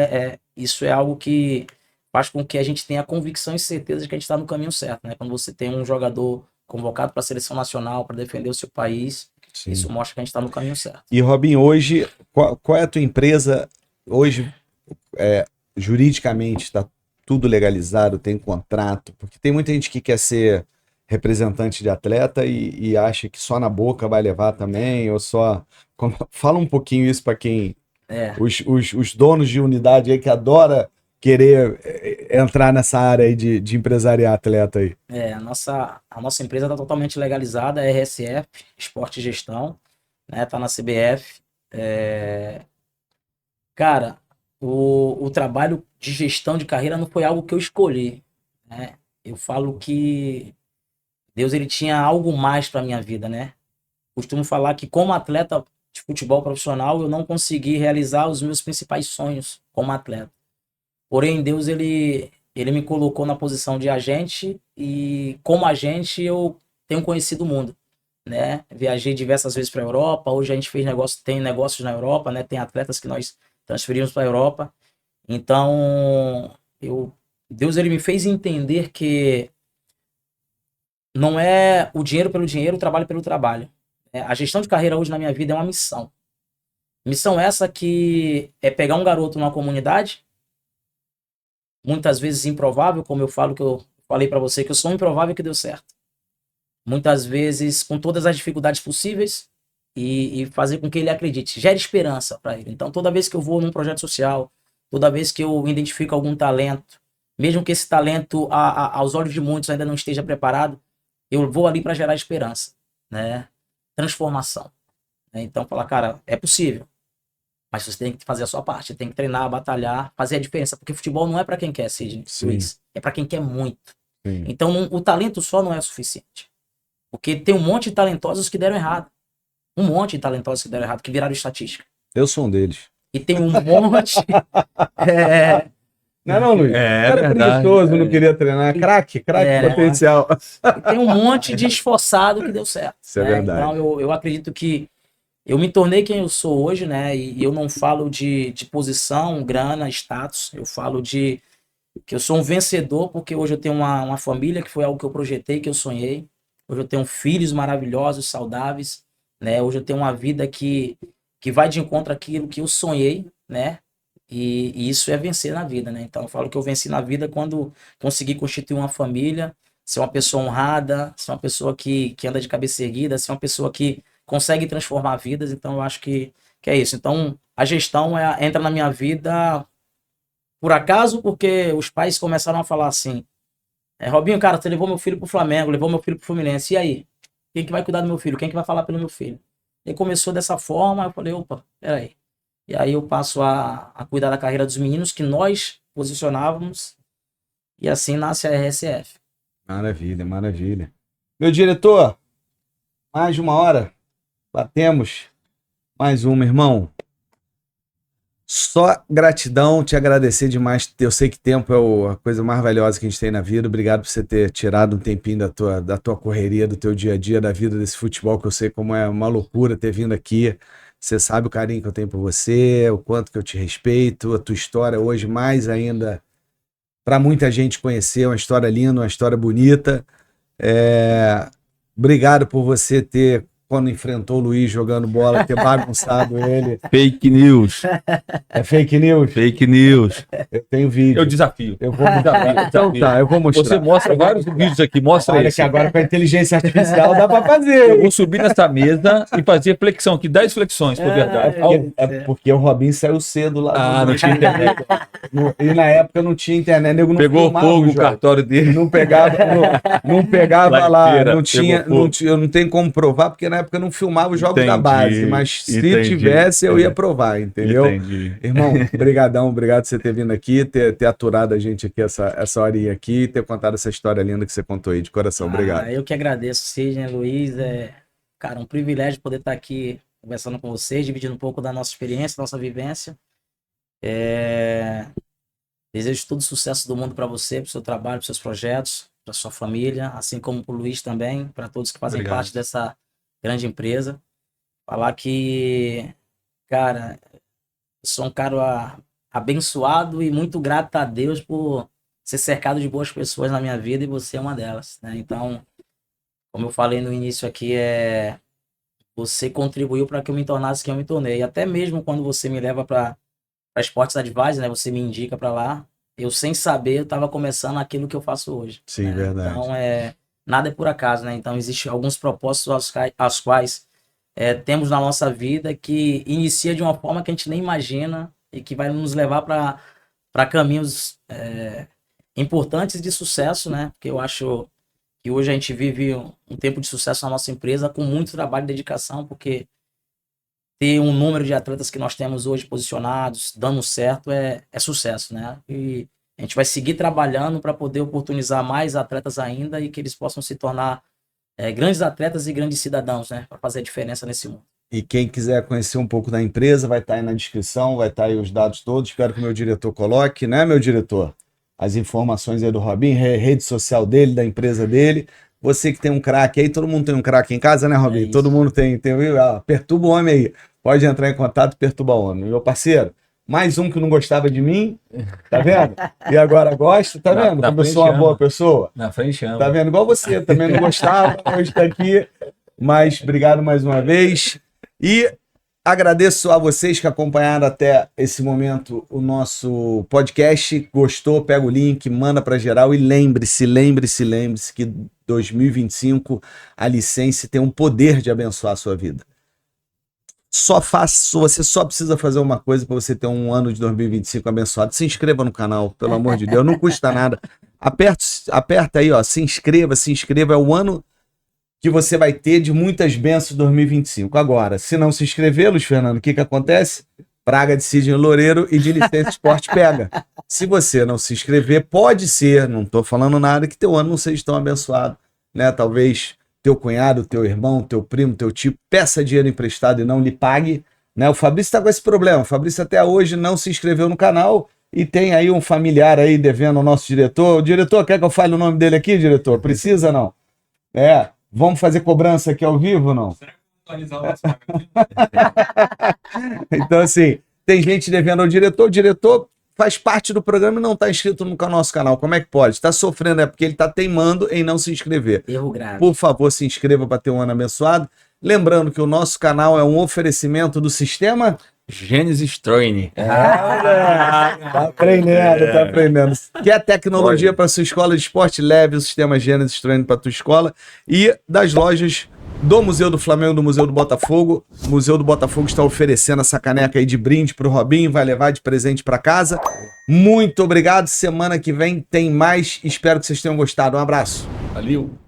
isso é algo que faz com que a gente tenha a convicção e certeza de que a gente está no caminho certo, né? Quando você tem um jogador convocado para a seleção nacional, para defender o seu país, sim, isso mostra que a gente está no caminho certo. E, Robinho, hoje, qual é a tua empresa? Hoje, juridicamente, está tudo legalizado, tem contrato? Porque tem muita gente que quer ser representante de atleta e acha que só na boca vai levar também, ou só... Fala um pouquinho isso para quem... Os donos de unidade aí que adora querer entrar nessa área aí de empresariar atleta aí. A nossa empresa está totalmente legalizada, é RSF, Esporte e Gestão, né? Tá na CBF. Cara, o trabalho de gestão de carreira não foi algo que eu escolhi, né? Eu falo que Deus ele tinha algo mais para minha vida, né? Costumo falar que como atleta de futebol profissional eu não consegui realizar os meus principais sonhos como atleta. Porém, Deus ele me colocou na posição de agente e como agente eu tenho conhecido o mundo, né? Viajei diversas vezes para a Europa, hoje a gente tem negócios na Europa, né? Tem atletas que nós transferimos para a Europa. Então, Deus ele me fez entender que não é o dinheiro pelo dinheiro, o trabalho pelo trabalho. A gestão de carreira hoje na minha vida é uma missão. Missão essa que é pegar um garoto numa comunidade, muitas vezes improvável, como eu falei para você, que eu sou um improvável que deu certo. Muitas vezes com todas as dificuldades possíveis e fazer com que ele acredite, gere esperança para ele. Então toda vez que eu vou num projeto social, toda vez que eu identifico algum talento, mesmo que esse talento aos olhos de muitos ainda não esteja preparado, eu vou ali para gerar esperança, né? Transformação. Então falar, cara, é possível, mas você tem que fazer a sua parte, tem que treinar, batalhar, fazer a diferença, porque futebol não é para quem quer, Sidney, Luiz, é para quem quer muito. Sim. Então o talento só não é suficiente, porque tem um monte de talentosos que deram errado, que viraram estatística. Eu sou um deles. E tem um monte Não, Luiz. Era preguiçoso, não queria treinar. Craque potencial. E tem um monte de esforçado que deu certo. Isso é verdade. Então eu acredito que eu me tornei quem eu sou hoje, né? E eu não falo de posição, grana, status. Eu falo de que eu sou um vencedor porque hoje eu tenho uma família que foi algo que eu projetei, que eu sonhei. Hoje eu tenho filhos maravilhosos, saudáveis, né? Hoje eu tenho uma vida que vai de encontro àquilo que eu sonhei, né? E isso é vencer na vida, né? Então eu falo que eu venci na vida quando consegui constituir uma família, ser uma pessoa honrada, ser uma pessoa que anda de cabeça erguida, ser uma pessoa que consegue transformar vidas. Então eu acho que é isso. Então a gestão entra na minha vida por acaso, porque os pais começaram a falar assim, Robinho, cara, você levou meu filho pro Flamengo, levou meu filho pro Fluminense, e aí? Quem que vai cuidar do meu filho? Quem que vai falar pelo meu filho? E começou dessa forma, eu falei, opa, peraí. E aí eu passo a cuidar da carreira dos meninos que nós posicionávamos, e assim nasce a RSF. Maravilha, maravilha. Meu diretor, mais de 1 hora, batemos mais uma, irmão. Só gratidão, te agradecer demais. Eu sei que tempo é a coisa mais valiosa que a gente tem na vida. Obrigado por você ter tirado um tempinho da tua correria, do teu dia a dia, da vida desse futebol, que eu sei como é uma loucura ter vindo aqui. Você sabe o carinho que eu tenho por você, o quanto que eu te respeito, a tua história hoje mais ainda para muita gente conhecer, uma história linda, uma história bonita. Obrigado por você ter, quando enfrentou o Luiz jogando bola, ter bagunçado ele. Fake news. É fake news? Fake news. Eu tenho vídeo. Eu desafio. Eu vou desafiar. Então tá, eu vou mostrar. Você mostra vários vídeos aqui, mostra Olha esse. que agora com a inteligência artificial dá pra fazer. Eu vou subir nessa mesa e fazer flexão aqui, 10 flexões, por verdade. Porque o Robinho saiu cedo lá. Não tinha internet. E na época não tinha internet. Nego não pegou fogo o cartório dele. Não pegava lá. Não tinha, eu não tenho como provar, porque na época não filmava os jogos da base. Mas se tivesse, eu ia provar, entendeu? Entendi. Irmão, brigadão, obrigado por você ter vindo aqui, ter aturado a gente aqui essa horinha aqui, ter contado essa história linda que você contou aí, de coração. Obrigado. Eu que agradeço, Sidney, Luiz. Cara, um privilégio poder estar aqui conversando com vocês, dividindo um pouco da nossa experiência, nossa vivência. Desejo todo o sucesso do mundo para você, para o seu trabalho, para os seus projetos, para sua família, assim como para o Luiz também, para todos que fazem parte dessa grande empresa. Falar que, cara, eu sou um cara abençoado e muito grato a Deus por ser cercado de boas pessoas na minha vida, e você é uma delas, né? Então, como eu falei no início aqui, você contribuiu para que eu me tornasse quem eu me tornei. E até mesmo quando você me leva para Sports Advisor, né? Você me indica para lá, eu sem saber, eu estava começando aquilo que eu faço hoje. Sim, né? verdade. Então, nada é por acaso, né? Então, existem alguns propósitos aos quais temos na nossa vida que inicia de uma forma que a gente nem imagina e que vai nos levar para caminhos importantes de sucesso, né? Porque eu acho que hoje a gente vive um tempo de sucesso na nossa empresa com muito trabalho e dedicação, porque ter um número de atletas que nós temos hoje posicionados, dando certo, é sucesso, né? E a gente vai seguir trabalhando para poder oportunizar mais atletas ainda e que eles possam se tornar grandes atletas e grandes cidadãos, né? Para fazer a diferença nesse mundo. E quem quiser conhecer um pouco da empresa, vai estar aí na descrição, vai estar aí os dados todos. Espero que o meu diretor coloque, né, meu diretor? As informações aí do Robinho, rede social dele, da empresa dele. Você que tem um craque aí, todo mundo tem um craque em casa, né, Robinho? Todo mundo tem perturba o homem aí. Pode entrar em contato, perturba o homem. Meu parceiro, mais um que não gostava de mim, tá vendo? E agora gosta, tá vendo? Como eu sou uma boa pessoa. Na frente chama. Tá vendo? Igual você, também não gostava, hoje tá aqui. Mas obrigado mais uma vez. E agradeço a vocês que acompanharam até esse momento o nosso podcast. Gostou? Pega o link, manda para geral e lembre-se que 2025 a License tem um poder de abençoar a sua vida. Você só precisa fazer uma coisa para você ter um ano de 2025 abençoado. Se inscreva no canal, pelo amor de Deus, não custa nada. Aperta aí, ó, se inscreva, é o ano que você vai ter de muitas bênçãos em 2025. Agora, se não se inscrever, Luiz Fernando, o que acontece? Praga de Sidney Loureiro e de Licença Esporte pega. Se você não se inscrever, pode ser, não estou falando nada, que teu ano não seja tão abençoado, né? Talvez teu cunhado, teu irmão, teu primo, teu tio peça dinheiro emprestado e não lhe pague, né? O Fabrício está com esse problema. O Fabrício até hoje não se inscreveu no canal e tem aí um familiar aí devendo ao nosso diretor. O diretor, quer que eu fale o nome dele aqui, diretor? Precisa, não? Vamos fazer cobrança aqui ao vivo, não? Será que eu vou atualizar o Então, assim, tem gente devendo ao diretor, o diretor faz parte do programa e não está inscrito no nosso canal. Como é que pode? Está sofrendo, é porque ele está teimando em não se inscrever. Erro grave. Por favor, se inscreva para ter um ano abençoado. Lembrando que o nosso canal é um oferecimento do sistema Genesis Training. Tá aprendendo. Quer tecnologia para sua escola de esporte? Leve o sistema Genesis Training para tua escola. E das lojas do Museu do Flamengo, do Museu do Botafogo. O Museu do Botafogo está oferecendo essa caneca aí de brinde para o Robinho, vai levar de presente para casa. Muito obrigado. Semana que vem tem mais. Espero que vocês tenham gostado. Um abraço. Valeu.